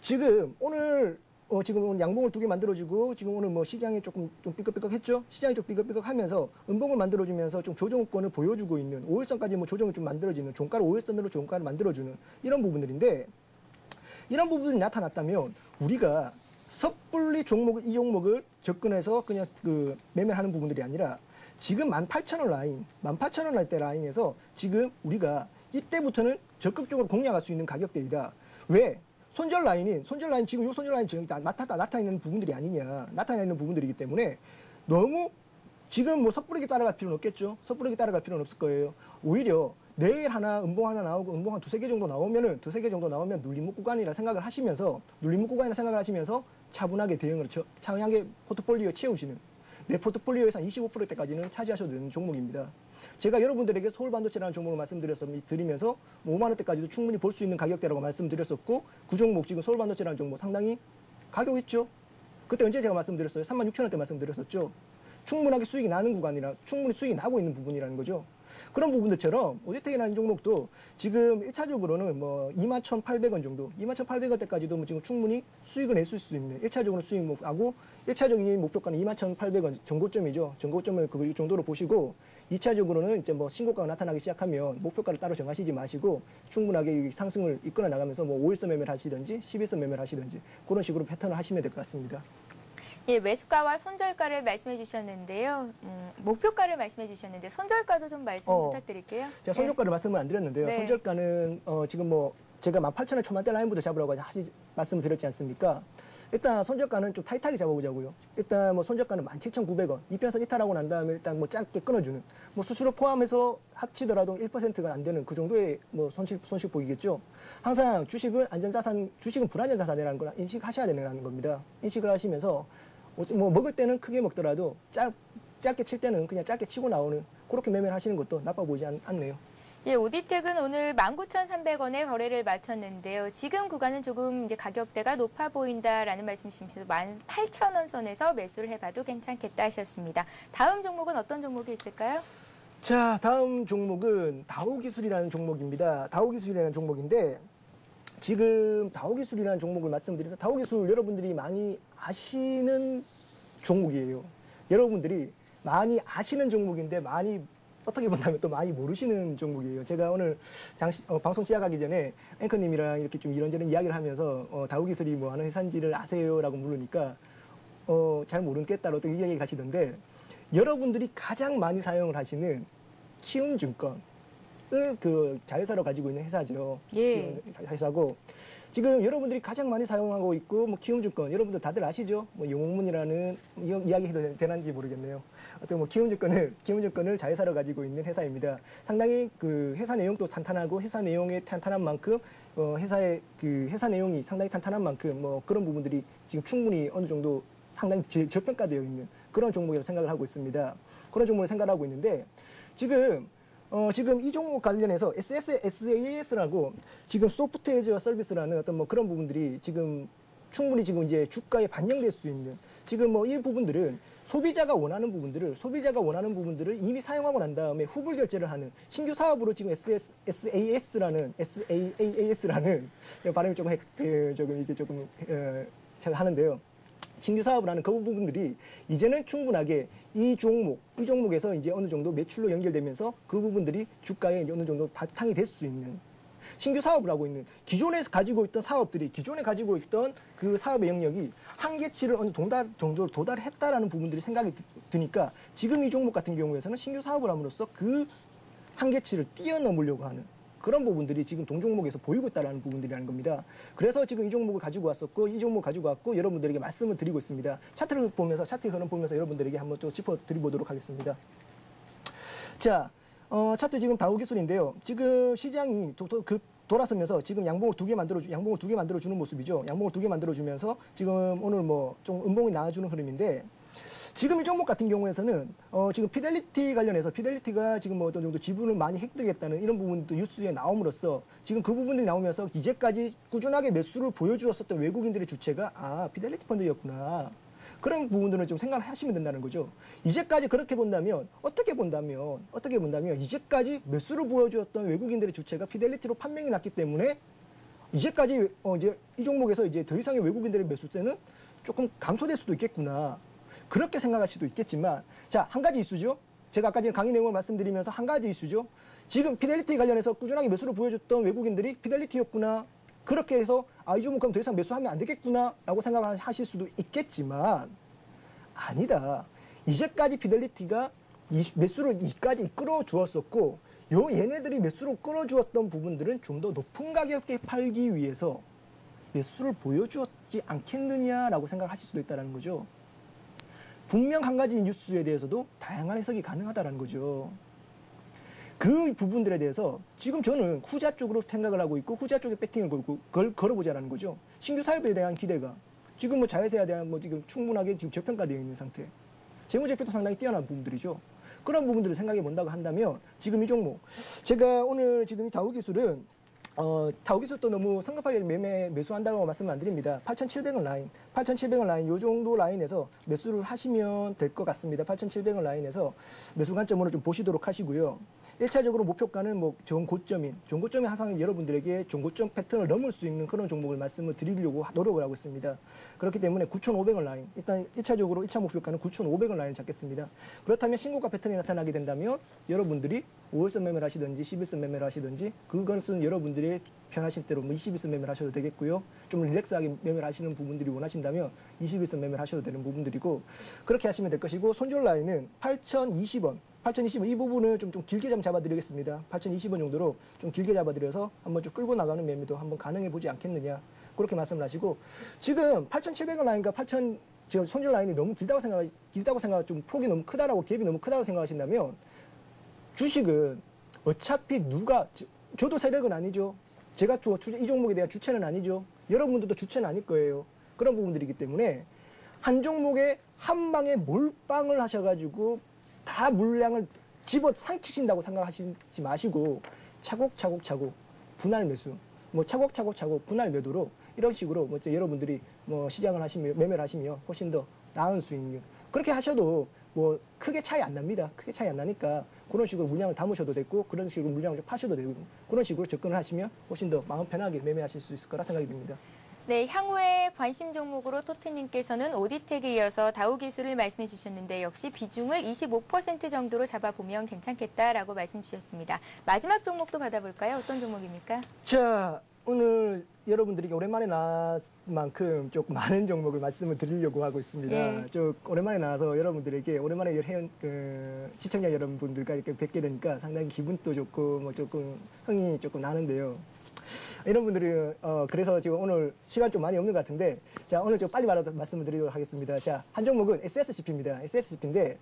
지금 오늘 지금 오늘 양봉을 2개 만들어주고 지금 오늘 뭐 시장이 좀 삐걱삐걱했죠. 시장이 좀 삐걱삐걱하면서 음봉을 만들어주면서 좀 조정권을 보여주고 있는 5일선까지 뭐 조정이 좀 만들어지는 종가를 5일선으로 종가를 만들어주는 이런 부분들인데 이런 부분이 나타났다면 우리가 섣불리 이 종목을 접근해서 그냥 그 매매하는 부분들이 아니라 지금 18,000원 라인, 18,000원 대 라인에서 지금 우리가 이때부터는 적극적으로 공략할 수 있는 가격대이다. 왜? 손절 라인 지금 이 손절 라인 지금 나타 있는 부분들이 아니냐. 나타나 있는 부분들이기 때문에 너무 지금 뭐 섣부르게 따라갈 필요는 없겠죠. 섣부르게 따라갈 필요는 없을 거예요. 오히려 내일 음봉 하나 나오고 음봉 한 2-3개 정도 나오면 눌림목 구간이라 생각을 하시면서 차분하게 대응을 차분하게 포트폴리오에 채우시는 내 포트폴리오에서 한 25%대까지는 차지하셔도 되는 종목입니다. 제가 여러분들에게 서울반도체라는 종목을 말씀드리면서 5만 원대까지도 충분히 볼 수 있는 가격대라고 말씀드렸었고 그 종목 지금 서울반도체라는 종목 상당히 가격 있죠. 그때 언제 제가 말씀드렸어요? 36,000원대 말씀드렸었죠. 충분하게 수익이 나는 구간이라 충분히 수익이 나고 있는 부분이라는 거죠. 그런 부분들처럼 오디텍이라는 종목도 지금 1차적으로는 뭐 21,800원 정도, 21,800원대까지도 뭐 지금 충분히 수익을 낼 수 있는 1차적으로 수익하고 1차적인 목표가는 21,800원 정고점이죠. 정고점을 그 정도로 보시고 2차적으로는 이제 뭐 신고가가 나타나기 시작하면 목표가를 따로 정하시지 마시고 충분하게 상승을 이끌어 나가면서 뭐 5일선 매매를 하시든지 11선 매매를 하시든지 그런 식으로 패턴을 하시면 될 것 같습니다. 예, 매수가와 손절가를 말씀해 주셨는데요. 목표가를 말씀해 주셨는데 손절가도 좀 말씀 부탁드릴게요. 제가 손절가를 말씀을 안 드렸는데요. 네. 손절가는 지금 뭐 제가 18,000원 초반대 라인부터 잡으라고 말씀을 드렸지 않습니까? 일단 손절가는 좀 타이트하게 잡아보자고요. 일단 뭐 손절가는 17,900원. 이편선 이탈하고 난 다음에 일단 뭐 짧게 끊어주는 뭐 수수료 포함해서 합치더라도 1%가 안 되는 그 정도의 뭐 손실 보이겠죠. 항상 주식은 안전자산, 주식은 불안전자산이라는 걸 인식하셔야 되는 겁니다. 인식을 하시면서 뭐 먹을 때는 크게 먹더라도 짧게 칠 때는 그냥 짧게 치고 나오는 그렇게 매매를 하시는 것도 나빠 보이지 않네요. 예, 오디텍은 오늘 19,300원에 거래를 마쳤는데요. 지금 구간은 조금 이제 가격대가 높아 보인다라는 말씀 주시면서 18,000원 선에서 매수를 해봐도 괜찮겠다 하셨습니다. 다음 종목은 어떤 종목이 있을까요? 자, 다음 종목은 다오기술이라는 종목입니다. 다오기술이라는 종목인데 지금 다오기술이라는 종목을 말씀드리면 다오기술 여러분들이 많이 아시는 종목이에요. 여러분들이 많이 아시는 종목인데 많이 어떻게 본다면 또 많이 모르시는 종목이에요. 제가 오늘 방송 시작하기 전에 앵커님이랑 이렇게 좀 이런저런 이야기를 하면서 다오기술이 뭐 하는 회사인지를 아세요라고 물으니까 잘 모르겠다고 또 이야기 가시던데 여러분들이 가장 많이 사용을 하시는 키움증권을 그 자회사로 가지고 있는 회사죠. 예. 회사고 지금 여러분들이 가장 많이 사용하고 있고 뭐 키움증권 여러분들 다들 아시죠? 뭐 영웅문이라는 이야기 해도 되는지 모르겠네요. 어떤 뭐 키움증권을 자회사로 가지고 있는 회사입니다. 상당히 그 회사 내용도 탄탄하고 회사 내용이 탄탄한 만큼 회사의 그 회사 내용이 상당히 탄탄한 만큼 뭐 그런 부분들이 지금 충분히 어느 정도 상당히 저평가되어 있는 그런 종목이라고 생각을 하고 있습니다. 그런 종목을 생각하고 있는데 지금 이 종목 관련해서 SAS라고 지금 소프트웨어 서비스라는 어떤 뭐 그런 부분들이 지금 충분히 지금 이제 주가에 반영될 수 있는 지금 뭐 이 부분들은 소비자가 원하는 부분들을 이미 사용하고 난 다음에 후불 결제를 하는 신규 사업으로 지금 SAAS라는 발음이 조금 제가 하는데요. 신규 사업을 하는 그 부분들이 이제는 충분하게 이 종목에서 이제 어느 정도 매출로 연결되면서 그 부분들이 주가에 이제 어느 정도 바탕이 될 수 있는 신규 사업을 하고 있는 기존에 가지고 있던 사업들이 기존에 가지고 있던 그 사업의 영역이 한계치를 어느 정도로 도달했다라는 부분들이 생각이 드니까 지금 이 종목 같은 경우에서는 신규 사업을 함으로써 그 한계치를 뛰어넘으려고 하는 그런 부분들이 지금 동종목에서 보이고 있다는 부분들이라는 겁니다. 그래서 지금 이 종목을 가지고 왔었고 이 종목 가지고 왔고 여러분들에게 말씀을 드리고 있습니다. 차트를 보면서 차트 흐름 보면서 여러분들에게 한번 좀 짚어드리도록 하겠습니다. 자, 차트 지금 다우기술인데요. 지금 시장이 돌아서면서 지금 양봉을 두 개 만들어 주는 모습이죠. 양봉을 두 개 만들어 주면서 지금 오늘 뭐 좀 음봉이 나와주는 흐름인데. 지금 이 종목 같은 경우에서는 지금 피델리티 관련해서 피델리티가 지금 뭐 어떤 정도 지분을 많이 획득했다는 이런 부분도 뉴스에 나옴으로써 지금 그 부분들이 나오면서 이제까지 꾸준하게 매수를 보여주었었던 외국인들의 주체가 피델리티 펀드였구나. 그런 부분들을 좀 생각을 하시면 된다는 거죠. 이제까지 그렇게 본다면 어떻게 본다면 이제까지 매수를 보여주었던 외국인들의 주체가 피델리티로 판명이 났기 때문에 이제까지 이제 이 종목에서 이제 더 이상의 외국인들의 매수세는 조금 감소될 수도 있겠구나. 그렇게 생각할 수도 있겠지만, 자, 한 가지 이슈죠. 제가 아까 전에 강의 내용을 말씀드리면서 한 가지 이슈죠. 지금 피델리티 관련해서 꾸준하게 매수를 보여줬던 외국인들이 피델리티였구나. 그렇게 해서 이 종목 그럼 더 이상 매수하면 안 되겠구나 라고 생각하실 수도 있겠지만 아니다. 이제까지 피델리티가 매수를 이까지 이끌어 주었었고 얘네들이 매수를 끌어주었던 부분들은 좀 더 높은 가격에 팔기 위해서 매수를 보여주었지 않겠느냐라고 생각하실 수도 있다는 거죠. 분명 한 가지 뉴스에 대해서도 다양한 해석이 가능하다는 거죠. 그 부분들에 대해서 지금 저는 후자 쪽으로 생각을 하고 있고 후자 쪽에 배팅을 걸어보자라는 거죠. 신규 사업에 대한 기대가 지금 뭐 자회사에 대한 뭐 지금 충분하게 지금 저평가되어 있는 상태. 재무제표도 상당히 뛰어난 부분들이죠. 그런 부분들을 생각해 본다고 한다면 지금 이 종목 제가 오늘 지금 이 다우기술은 다우기술도 너무 성급하게 매수한다고 말씀을 안 드립니다. 8,700원 라인, 요 정도 라인에서 매수를 하시면 될 것 같습니다. 8,700원 라인에서 매수 관점으로 좀 보시도록 하시고요. 1차적으로 목표가는 뭐 전고점이 항상 여러분들에게 전고점 패턴을 넘을 수 있는 그런 종목을 말씀을 드리려고 노력을 하고 있습니다. 그렇기 때문에 9,500원 라인, 일단 1차적으로 1차 목표가는 9,500원 라인을 잡겠습니다. 그렇다면 신고가 패턴이 나타나게 된다면 여러분들이 5일선 매매를 하시든지 11선 매매를 하시든지 그것은 여러분들이 편하신 대로 뭐 21선 매매를 하셔도 되겠고요. 좀 릴렉스하게 매매를 하시는 부분들이 원하신다면 21선 매매를 하셔도 되는 부분들이고 그렇게 하시면 될 것이고 손절 라인은 8,020원 이 부분을 좀 길게 좀 잡아드리겠습니다. 8,020원 정도로 좀 길게 잡아드려서 한번 좀 끌고 나가는 매매도 한번 가능해 보지 않겠느냐 그렇게 말씀을 하시고 지금 8,700원 라인과 지금 손절 라인이 너무 길다고 생각 좀 폭이 너무 크다라고 갭이 너무 크다고 생각하신다면 주식은 어차피 저도 세력은 아니죠. 제가 이 종목에 대한 주체는 아니죠. 여러분들도 주체는 아닐 거예요. 그런 부분들이기 때문에 한 종목에 한 방에 몰빵을 하셔가지고 다 물량을 집어삼키신다고 생각하시지 마시고 차곡차곡 분할 매수, 뭐 차곡차곡 분할 매도로 이런 식으로 뭐 여러분들이 뭐 시장을 하시면 매매를 하시면 훨씬 더 나은 수익률 그렇게 하셔도 뭐 크게 차이 안 납니다. 크게 차이 안 나니까 그런 식으로 물량을 담으셔도 되고 그런 식으로 물량을 좀 파셔도 되고 그런 식으로 접근을 하시면 훨씬 더 마음 편하게 매매하실 수 있을 거라 생각이 듭니다. 네, 향후에 관심 종목으로 토트님께서는 오디텍에 이어서 다우기술을 말씀해 주셨는데 역시 비중을 25% 정도로 잡아보면 괜찮겠다라고 말씀 주셨습니다. 마지막 종목도 받아볼까요? 어떤 종목입니까? 자, 오늘 여러분들이 오랜만에 나온 만큼 조금 많은 종목을 말씀을 드리려고 하고 있습니다. 예. 오랜만에 나와서 여러분들에게 오랜만에 시청자 여러분들과 이렇게 뵙게 되니까 상당히 기분도 좋고 뭐 조금 흥이 조금 나는데요. 이런 분들이 그래서 지금 오늘 시간 좀 많이 없는 것 같은데 자 오늘 좀 빨리 말씀을 드리도록 하겠습니다. 자, 한 종목은 SSCP입니다. SSCP인데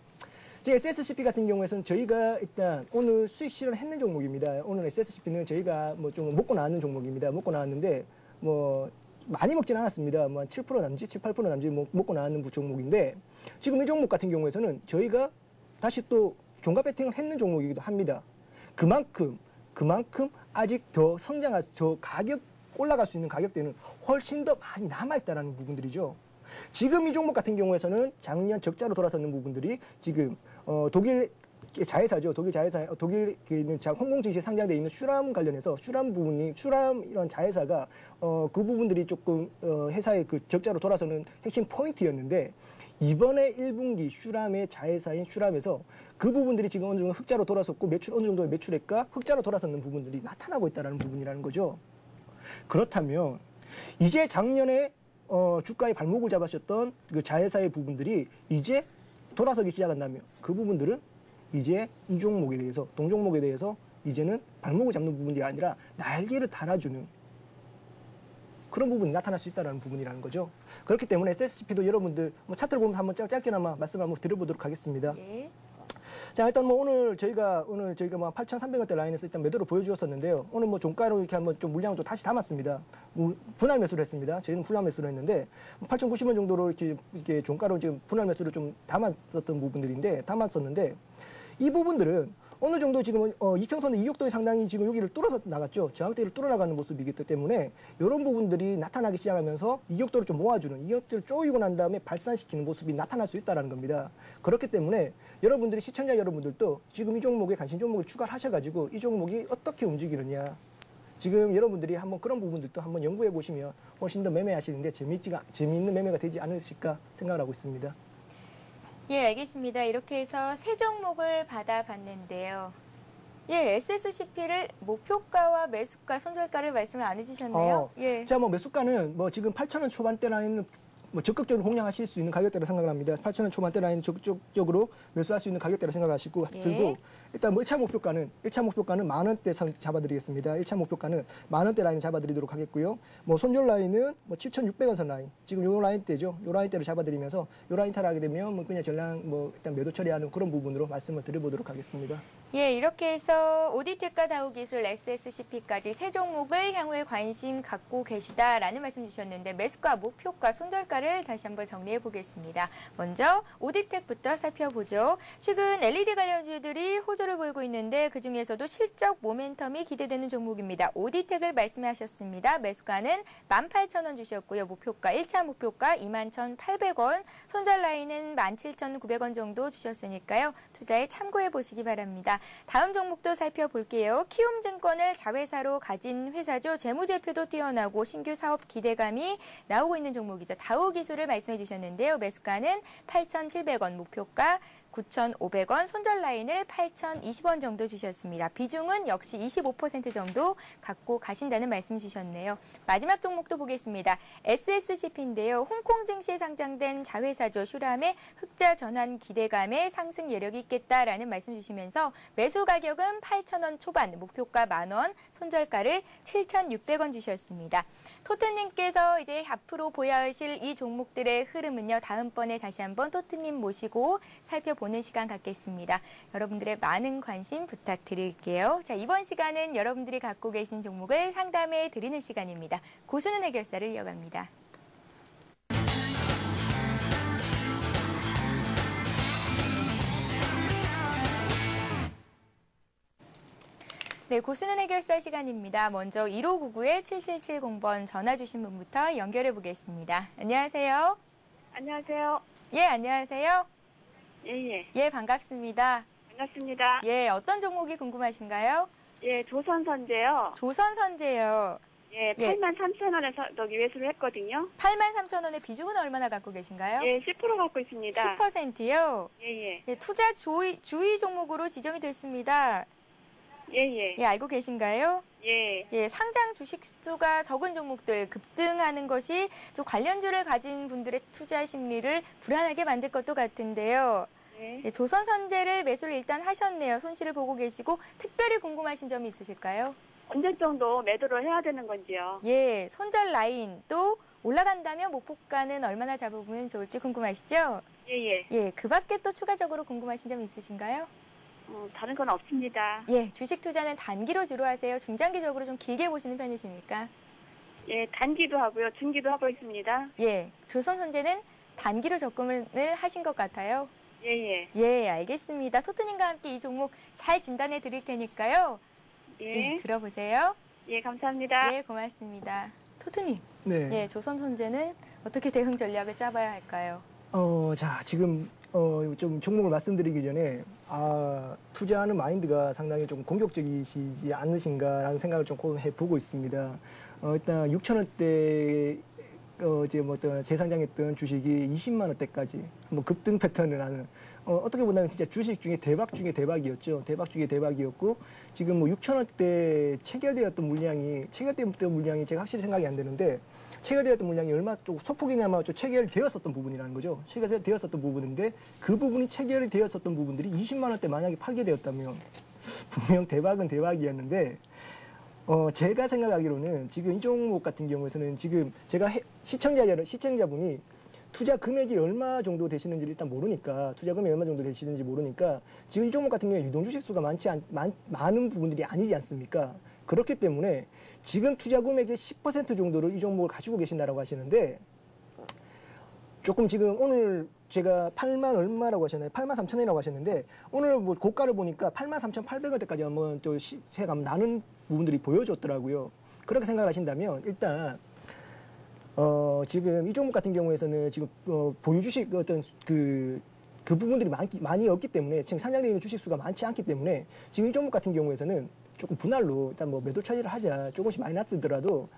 제 SSCP 같은 경우에는 저희가 일단 오늘 수익 실현했는 종목입니다. 오늘 SSCP는 저희가 뭐 좀 먹고 나왔는 종목입니다. 먹고 나왔는데 뭐 많이 먹진 않았습니다. 뭐 7% 남짓, 7, 8% 남짓 먹고 나왔는 종목인데 지금 이 종목 같은 경우에는 저희가 다시 또 종가 배팅을 했는 종목이기도 합니다. 그만큼 아직 더 저 가격 올라갈 수 있는 가격대는 훨씬 더 많이 남아있다는 부분들이죠. 지금 이 종목 같은 경우에서는 작년 적자로 돌아서는 부분들이 지금 독일 자회사죠. 독일에 있는 홍콩 증시에 상장되어 있는 슈람 관련해서 슈람 이런 자회사가 그 부분들이 조금 회사의 그 적자로 돌아서는 핵심 포인트였는데 이번에 1분기 슈람의 자회사인 슈람에서 그 부분들이 지금 어느 정도 흑자로 돌아섰고 어느 정도의 매출액과 흑자로 돌아섰는 부분들이 나타나고 있다는 부분이라는 거죠. 그렇다면 이제 작년에 주가의 발목을 잡았었던 그 자회사의 부분들이 이제 돌아서기 시작한다면 그 부분들은 이제 이 종목에 대해서 동종목에 대해서 이제는 발목을 잡는 부분이 아니라 날개를 달아주는 그런 부분이 나타날 수 있다는 부분이라는 거죠. 그렇기 때문에 SSCP도 여러분들 차트를 보면 한번 짧게나마 말씀 한번 드려보도록 하겠습니다. 예. 자, 일단 오늘 저희가 8,300원대 라인에서 일단 매도를 보여주었었는데요. 오늘 종가로 이렇게 한번 좀 물량을 좀 다시 담았습니다. 분할 매수를 했습니다. 저희는 분할 매수를 했는데 8,090원 정도로 이렇게 종가로 지금 분할 매수를 좀 담았었는데 이 부분들은 어느 정도 지금 이평선의 이격도에 상당히 지금 여기를 뚫어서 나갔죠. 저항대를 뚫어 나가는 모습이기 때문에 이런 부분들이 나타나기 시작하면서 이격도를 좀 모아주는 이격도를 쪼이고 난 다음에 발산시키는 모습이 나타날 수 있다는 겁니다. 그렇기 때문에 여러분들이 시청자 여러분들도 지금 이 종목에 관심 종목을 추가를 하셔가지고 이 종목이 어떻게 움직이느냐 지금 여러분들이 한번 그런 부분들도 한번 연구해 보시면 훨씬 더 매매하시는데 재미있는 매매가 되지 않으실까 생각을 하고 있습니다. 예, 알겠습니다. 이렇게 해서 세 종목을 받아봤는데요. 예, SSCP를 목표가와 매수가, 손절가를 말씀을 안 해주셨네요. 예. 자, 매수가는 지금 8,000원 초반대 라인은 적극적으로 공략하실 수 있는 가격대로 생각을 합니다. 8,000원 초반대 라인 적극적으로 매수할 수 있는 가격대로 생각하시고 들고 일단 1차 목표가는 만 원대 잡아드리겠습니다. 1차 목표가는 만 원대 라인 잡아드리도록 하겠고요. 손절 라인은 7,600원 선 라인 지금 요 라인대죠. 요 라인대를 잡아드리면서 요 라인 탈하게 되면 그냥 전량 일단 매도 처리하는 그런 부분으로 말씀을 드려보도록 하겠습니다. 예, 이렇게 해서 오디텍과 다우기술, SSCP까지 세 종목을 향후에 관심 갖고 계시다라는 말씀 주셨는데 매수가, 목표가, 손절가를 다시 한번 정리해 보겠습니다. 먼저 오디텍부터 살펴보죠. 최근 LED 관련주들이 호조를 보이고 있는데 그중에서도 실적 모멘텀이 기대되는 종목입니다. 오디텍을 말씀하셨습니다. 매수가는 18,000원 주셨고요. 목표가 1차 목표가 21,800원, 손절 라인은 17,900원 정도 주셨으니까요. 투자에 참고해 보시기 바랍니다. 다음 종목도 살펴볼게요. 키움증권을 자회사로 가진 회사죠. 재무제표도 뛰어나고 신규 사업 기대감이 나오고 있는 종목이죠. 다우기술을 말씀해 주셨는데요. 매수가는 8,700원, 목표가 9,500원, 손절 라인을 8,020원 정도 주셨습니다. 비중은 역시 25% 정도 갖고 가신다는 말씀 주셨네요. 마지막 종목도 보겠습니다. SSCP인데요. 홍콩 증시에 상장된 자회사죠. 슈람의 흑자 전환 기대감에 상승 여력이 있겠다라는 말씀 주시면서 매수 가격은 8,000원 초반, 목표가 만원, 손절가를 7,600원 주셨습니다. 토트님께서 이제 앞으로 보여야 하실 이 종목들의 흐름은요. 다음번에 다시 한번 토트님 모시고 살펴보는 시간 갖겠습니다. 여러분들의 많은 관심 부탁드릴게요. 자, 이번 시간은 여러분들이 갖고 계신 종목을 상담해 드리는 시간입니다. 고수는 해결사를 이어갑니다. 네, 고수는 해결사 시간입니다. 먼저 1599-7770번 전화 주신 분부터 연결해 보겠습니다. 안녕하세요. 안녕하세요. 예, 안녕하세요. 예. 예, 반갑습니다. 반갑습니다. 예, 어떤 종목이 궁금하신가요? 예, 조선선제요. 조선선제요. 예, 예. 83,000원에서 여기 매수를 했거든요. 83,000원의 비중은 얼마나 갖고 계신가요? 예, 10% 갖고 있습니다. 10%요? 예. 예, 투자 주의 종목으로 지정이 됐습니다. 예. 예, 알고 계신가요? 예. 예, 상장 주식 수가 적은 종목들 급등하는 것이 좀 관련주를 가진 분들의 투자 심리를 불안하게 만들 것도 같은데요. 예, 조선선제를 매수를 일단 하셨네요. 손실을 보고 계시고 특별히 궁금하신 점이 있으실까요? 언제 정도 매도를 해야 되는 건지요? 예, 손절 라인 또 올라간다면 목표가는 얼마나 잡아보면 좋을지 궁금하시죠? 예. 예, 그 밖에 또 추가적으로 궁금하신 점 있으신가요? 다른 건 없습니다. 예, 주식 투자는 단기로 주로 하세요? 중장기적으로 좀 길게 보시는 편이십니까? 예, 단기도 하고요. 중기도 하고 있습니다. 예, 조선선제는 단기로 접근을 하신 것 같아요. 예. 예, 알겠습니다. 토트님과 함께 이 종목 잘 진단해 드릴 테니까요. 예. 들어보세요. 예, 감사합니다. 예, 고맙습니다. 토트님, 네. 예, 조선선제는 어떻게 대응 전략을 짜봐야 할까요? 자, 지금 좀 종목을 말씀드리기 전에 투자하는 마인드가 상당히 좀 공격적이시지 않으신가라는 생각을 좀 해보고 있습니다. 일단 6,000원대 이제 뭐 어떤 재상장했던 주식이 20만 원대까지 한번 급등 패턴을 하는 어떻게 보면 진짜 주식 중에 대박 중에 대박이었죠. 대박 중에 대박이었고 지금 뭐 6천 원대 체결되었던 물량이 제가 확실히 생각이 안 되는데 체결되었던 물량이 얼마 좀 소폭이나마 좀 체결되었었던 부분이라는 거죠. 체결되었었던 부분인데 그 부분이 체결되었었던 부분들이 20만 원대 만약에 팔게 되었다면 분명 대박은 대박이었는데 제가 생각하기로는 지금 이 종목 같은 경우에서는 지금 제가 시청자분이 투자 금액이 얼마 정도 되시는지를 일단 모르니까 투자 금액이 얼마 정도 되시는지 모르니까 지금 이 종목 같은 경우에 유동 주식 수가 많은 부분들이 아니지 않습니까? 그렇기 때문에 지금 투자 금액의 10% 정도를 이 종목을 가지고 계신다라고 하시는데 조금 지금 오늘 제가 8만 얼마라고 하셨나요? 8만 3천원이라고 하셨는데 오늘 뭐 고가를 보니까 8만 3,800원대까지 한번 또 시세가 나는 부분들이 보여줬더라고요. 그렇게 생각을 하신다면 일단 지금 이 종목 같은 경우에서는 지금 보유 주식 어떤 그 부분들이 많이 없기 때문에 지금 상장되어 있는 주식 수가 많지 않기 때문에 지금 이 종목 같은 경우에서는 조금 분할로 일단 뭐 매도 처리를 하자. 조금씩 마이너스더라도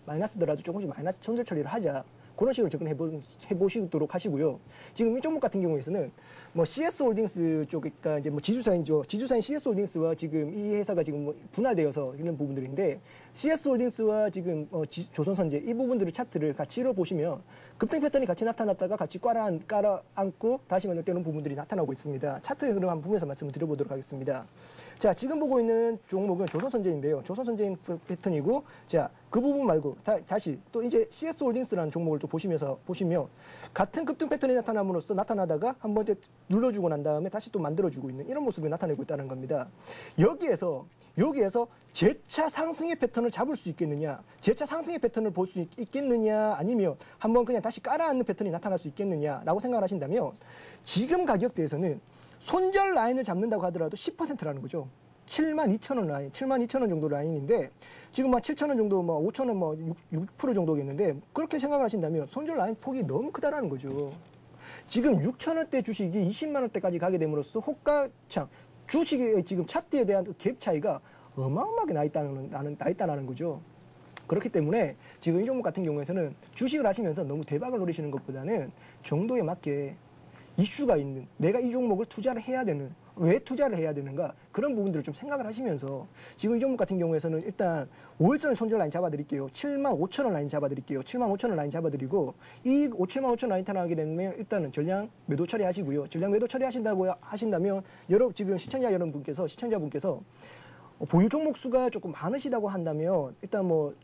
조금씩 마이너스 손절 처리를 하자. 그런 식으로 접근해보시도록 하시고요. 지금 이 종목 같은 경우에서는 뭐 CS홀딩스 쪽, 그러니까 이제 뭐 지주사인 CS홀딩스와 지금 이 회사가 지금 뭐 분할되어서 있는 부분들인데 CS홀딩스와 지금 조선선제 이 부분들의 차트를 같이 보시면 급등 패턴이 같이 나타났다가 같이 깔아앉고 다시 만들되는 부분들이 나타나고 있습니다. 차트 흐름 한번 보면서 말씀을 드려보도록 하겠습니다. 자, 지금 보고 있는 종목은 조선선제인데요. 조선선제인 패턴이고, 자, 그 부분 말고 다시 또 이제 CS홀딩스라는 종목을 또 보시면 같은 급등 패턴이 나타나다가 한 번 눌러주고 난 다음에 다시 또 만들어주고 있는 이런 모습이 나타내고 있다는 겁니다. 여기에서 재차 상승의 패턴을 잡을 수 있겠느냐, 재차 상승의 패턴을 볼 수 있겠느냐, 아니면 한번 그냥 다시 깔아앉는 패턴이 나타날 수 있겠느냐라고 생각을 하신다면 지금 가격대에서는 손절 라인을 잡는다고 하더라도 10%라는 거죠. 72,000원 라인, 72,000원 정도 라인인데 지금 막 7,000원 정도, 뭐 5,000원, 뭐 6% 정도겠는데 그렇게 생각을 하신다면 손절 라인 폭이 너무 크다라는 거죠. 지금 6,000원대 주식이 20만 원대까지 가게 됨으로써 호가창 주식의 지금 차트에 대한 갭 차이가 어마어마하게 나 있다는 거죠. 그렇기 때문에 지금 이 종목 같은 경우에서는 주식을 하시면서 너무 대박을 노리시는 것보다는 정도에 맞게 이슈가 있는, 내가 이 종목을 투자를 해야 되는, 왜 투자를 해야 되는가, 그런 부분들을 좀 생각을 하시면서 지금 이 종목 같은 경우에서는 일단 5일선 손절 라인 잡아드릴게요. 75,000원 라인 잡아드릴게요. 75,000원 라인 잡아드리고 이 75,000원 라인 타나가게 되면 일단은 전량 매도 처리하시고요. 전량 매도 처리하신다고 하신다면 지금 시청자분께서 보유 종목 수가 조금 많으시다고 한다면 일단 뭐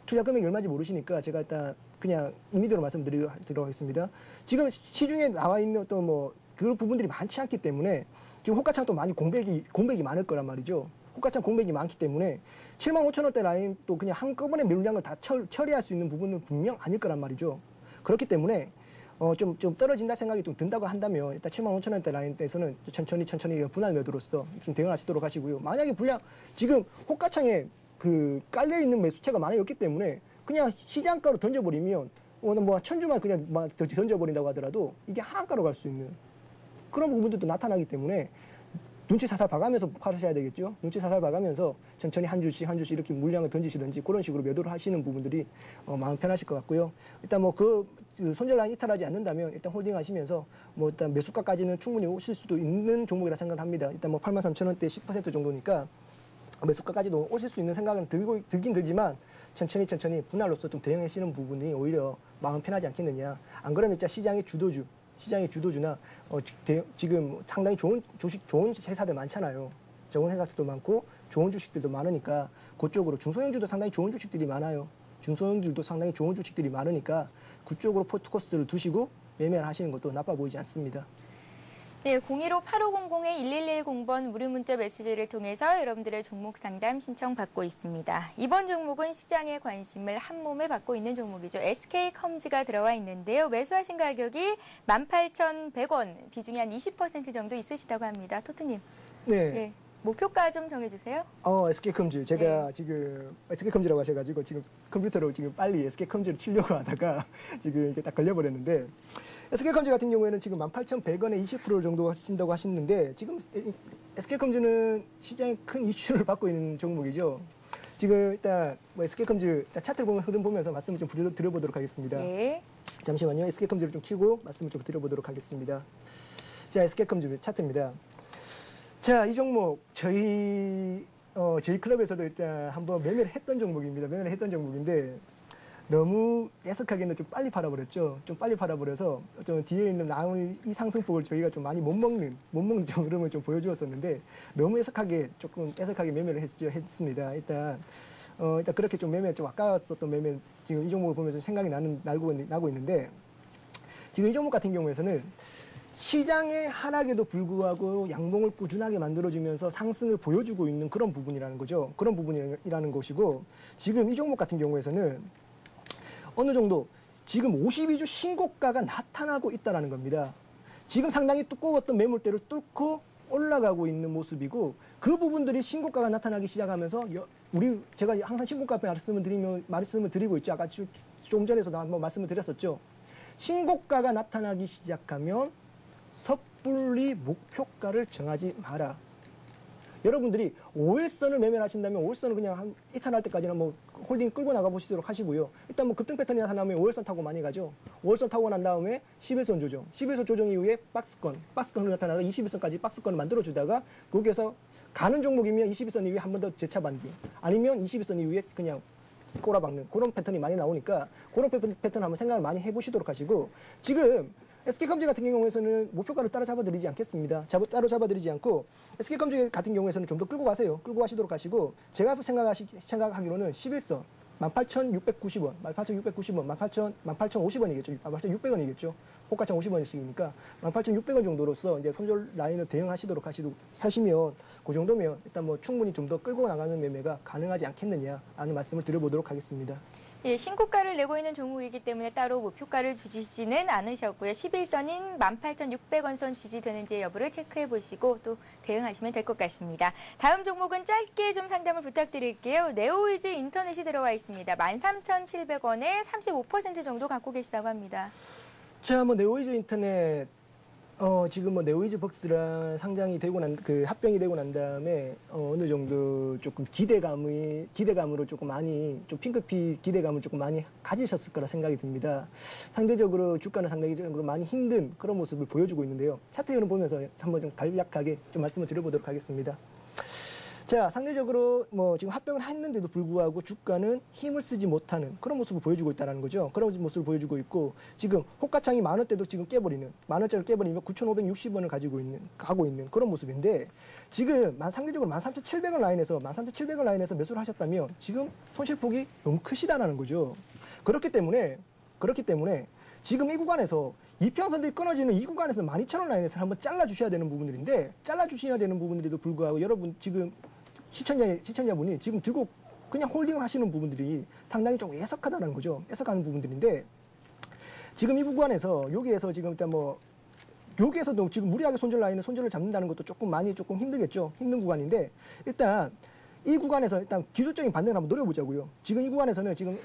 투자 금액이 얼마인지 모르시니까 제가 일단 그냥 임의대로 말씀드리도록 하겠습니다. 지금 시중에 나와 있는 어떤 뭐 그런 부분들이 많지 않기 때문에 지금 호가창도 많이 공백이 많을 거란 말이죠. 호가창 공백이 많기 때문에 75,000원대 라인 또 그냥 한꺼번에 물량을 다 처리할 수 있는 부분은 분명 아닐 거란 말이죠. 그렇기 때문에 좀 떨어진다 생각이 좀 든다고 한다면 일단 75,000원대 라인에서는 천천히 분할 매도로서 좀 대응하시도록 하시고요. 만약에 지금 호가창에 깔려 있는 매수체가 많이 없기 때문에 그냥 시장가로 던져버리면 뭐 1,000주만 그냥 막 던져버린다고 하더라도 이게 하한가로 갈 수 있는 그런 부분들도 나타나기 때문에 눈치 살살 봐가면서 팔으셔야 되겠죠. 눈치 살살 봐가면서 천천히 한 주씩 이렇게 물량을 던지시든지 그런 식으로 매도를 하시는 부분들이 마음 편하실 것 같고요. 일단 뭐 그 손절 라인 이탈하지 않는다면 일단 홀딩 하시면서 뭐 일단 매수가까지는 충분히 오실 수도 있는 종목이라 생각을 합니다. 일단 뭐 83,000원대 10% 정도니까 매수가까지도 오실 수 있는 생각은 들긴 들지만 천천히 분할로서 좀 대응하시는 부분이 오히려 마음 편하지 않겠느냐. 안 그러면 진짜 시장의 주도주나 지금 상당히 좋은 회사들 많잖아요. 좋은 회사들도 많고 좋은 주식들도 많으니까 그쪽으로 중소형주도 상당히 좋은 주식들이 많아요. 중소형주도 상당히 좋은 주식들이 많으니까 그쪽으로 포트코스를 두시고 매매를 하시는 것도 나빠 보이지 않습니다. 네, 015-8500-1110번 무료 문자 메시지를 통해서 여러분들의 종목 상담 신청받고 있습니다. 이번 종목은 시장의 관심을 한 몸에 받고 있는 종목이죠. SK컴즈가 들어와 있는데요. 매수하신 가격이 18,100원, 비중이 한 20% 정도 있으시다고 합니다. 토트님. 네. 네. 목표가 좀 정해주세요. SK컴즈. 제가 지금 SK컴즈라고 하셔가지고 지금 컴퓨터로 지금 빨리 SK컴즈를 치려고 하다가 지금 이게 딱 걸려버렸는데 SK컴즈 같은 경우에는 지금 18,100원에 20% 정도 하신다고 하시는데 지금 SK컴즈는 시장에 큰 이슈를 받고 있는 종목이죠. 지금 일단 뭐 SK컴즈 차트를 흐름 보면서 말씀을 좀 드려보도록 하겠습니다. 네. 잠시만요. SK컴즈를 좀 켜고 말씀을 좀 드려보도록 하겠습니다. 자, SK컴즈 차트입니다. 자, 이 종목 저희 클럽에서도 일단 한번 매매를 했던 종목입니다. 매매를 했던 종목인데 너무 애석하게는 좀 빨리 팔아버렸죠. 좀 빨리 팔아버려서 좀 뒤에 있는 남은 이 상승폭을 저희가 좀 많이 못 먹는 좀 흐름을 좀 보여주었었는데 너무 조금 애석하게 매매를 했습니다. 일단 그렇게 좀 매매 좀 아까웠었던 매매 지금 이 종목을 보면서 생각이 나고 있는데 지금 이 종목 같은 경우에서는 시장의 하락에도 불구하고 양봉을 꾸준하게 만들어주면서 상승을 보여주고 있는 그런 부분이라는 거죠. 그런 부분이라는 것이고 지금 이 종목 같은 경우에서는 어느 정도 지금 52주 신고가가 나타나고 있다는 겁니다. 지금 상당히 두꺼웠던 매물대를 뚫고 올라가고 있는 모습이고 그 부분들이 신고가가 나타나기 시작하면서 제가 항상 신고가 앞에 말씀을 드리고 있죠. 아까 좀 전에서도 한번 말씀을 드렸었죠. 신고가가 나타나기 시작하면 섣불리 목표가를 정하지 마라. 여러분들이 5일선을 매매를 하신다면 5일선을 그냥 이탈할 때까지는 뭐 홀딩 끌고 나가 보시도록 하시고요. 일단 뭐 급등 패턴이 나타나면 5일선 타고 많이 가죠. 5일선 타고 난 다음에 11선 조정. 11선 조정 이후에 박스권으로 나타나가 21선까지 박스권을 만들어주다가 거기에서 가는 종목이면 21선 이후에 한 번 더 재차 반등. 아니면 21선 이후에 그냥 꼬라박는 그런 패턴이 많이 나오니까 그런 패턴 한번 생각을 많이 해보시도록 하시고 지금 SK컴즈 같은 경우에서는 목표가를 따라잡아드리지 않겠습니다. 따라잡아드리지 않고 SK컴즈 같은 경우에서는 좀 더 끌고 가세요. 끌고 가시도록 하시고 제가 생각하기로는 11선 18,690원, 18,690원, 18,050원이겠죠. 18,600원이겠죠. 호가창 50원씩이니까 18,600원 정도로서 이제 손절 라인을 대응하시도록 하시면 그 정도면 일단 뭐 충분히 좀 더 끌고 나가는 매매가 가능하지 않겠느냐 하는 말씀을 드려보도록 하겠습니다. 예, 신고가를 내고 있는 종목이기 때문에 따로 목표가를 주시지는 않으셨고요. 11선인 18,600원 선 지지되는지 여부를 체크해 보시고 또 대응하시면 될 것 같습니다. 다음 종목은 짧게 좀 상담을 부탁드릴게요. 네오위즈 인터넷이 들어와 있습니다. 13,700원에 35% 정도 갖고 계시다고 합니다. 자, 뭐 네오위즈 인터넷 지금 뭐 네오위즈 벅스랑 상장이 되고 합병이 되고 난 다음에 어느 정도 조금 기대감으로 조금 많이 좀 핑크빛 기대감을 조금 많이 가지셨을 거라 생각이 듭니다. 상대적으로 주가는 상대적으로 많이 힘든 그런 모습을 보여주고 있는데요. 차트 흐름 보면서 한번 좀 간략하게 좀 말씀을 드려보도록 하겠습니다. 자, 상대적으로 뭐 지금 합병을 했는데도 불구하고 주가는 힘을 쓰지 못하는 그런 모습을 보여주고 있다는 거죠. 그런 모습을 보여주고 있고 지금 호가창이 10,000원대도 지금 만원짜리 깨버리면 9,560원을 가고 있는 그런 모습인데 지금 상대적으로 13,700원 라인에서 매수를 하셨다면 지금 손실폭이 너무 크시다는 거죠. 그렇기 때문에 지금 이 구간에서 이평선들이 끊어지는 이 구간에서 12,000원 라인에서 한번 잘라주셔야 되는 부분들인데 잘라주셔야 되는 부분들에도 불구하고 여러분 지금 시청자분이 지금 들고 그냥 홀딩을 하시는 부분들이 상당히 좀 애석하다는 거죠. 애석하는 부분들인데 지금 이 구간에서 여기에서 지금 일단 여기에서도 지금 무리하게 손절을 잡는다는 것도 조금 힘들겠죠. 힘든 구간인데 일단 이 구간에서 일단 기술적인 반등을 한번 노려보자고요. 지금 이 구간에서는 지금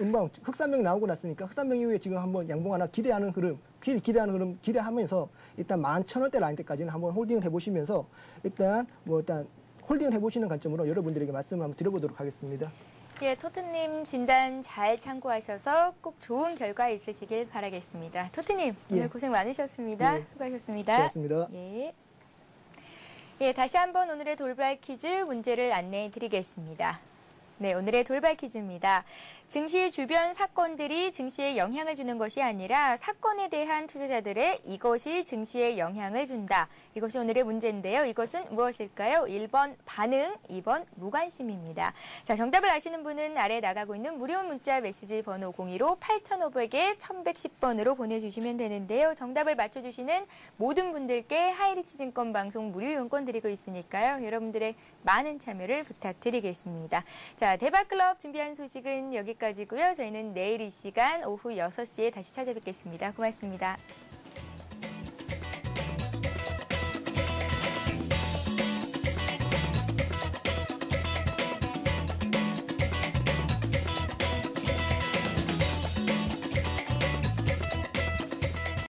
흑산명 나오고 났으니까 흑산명 이후에 지금 한번 양봉 하나 기대하는 흐름 기대하면서 일단 11,000원대 라인 때까지는 한번 홀딩을 해보시면서 일단 홀딩을 해보시는 관점으로 여러분들에게 말씀을 한번 드려보도록 하겠습니다. 예, 토트님 진단 잘 참고하셔서 꼭 좋은 결과 있으시길 바라겠습니다. 토트님 오늘 고생 많으셨습니다. 수고하셨습니다. 수고하셨습니다. 예, 다시 한번 오늘의 돌발 퀴즈 문제를 안내해 드리겠습니다. 네, 오늘의 돌발 퀴즈입니다. 증시 주변 사건들이 증시에 영향을 주는 것이 아니라 사건에 대한 투자자들의 이것이 증시에 영향을 준다. 이것이 오늘의 문제인데요. 이것은 무엇일까요? 1번 반응, 2번 무관심입니다. 자, 정답을 아시는 분은 아래 나가고 있는 무료 문자 메시지 번호 02로 8500에 1110번으로 보내주시면 되는데요. 정답을 맞춰주시는 모든 분들께 하이리치 증권 방송 무료 이용권 드리고 있으니까요. 여러분들의 많은 참여를 부탁드리겠습니다. 자, 대박클럽 준비한 소식은 여기까지고요. 저희는 내일 이 시간 오후 6시에 다시 찾아뵙겠습니다. 고맙습니다.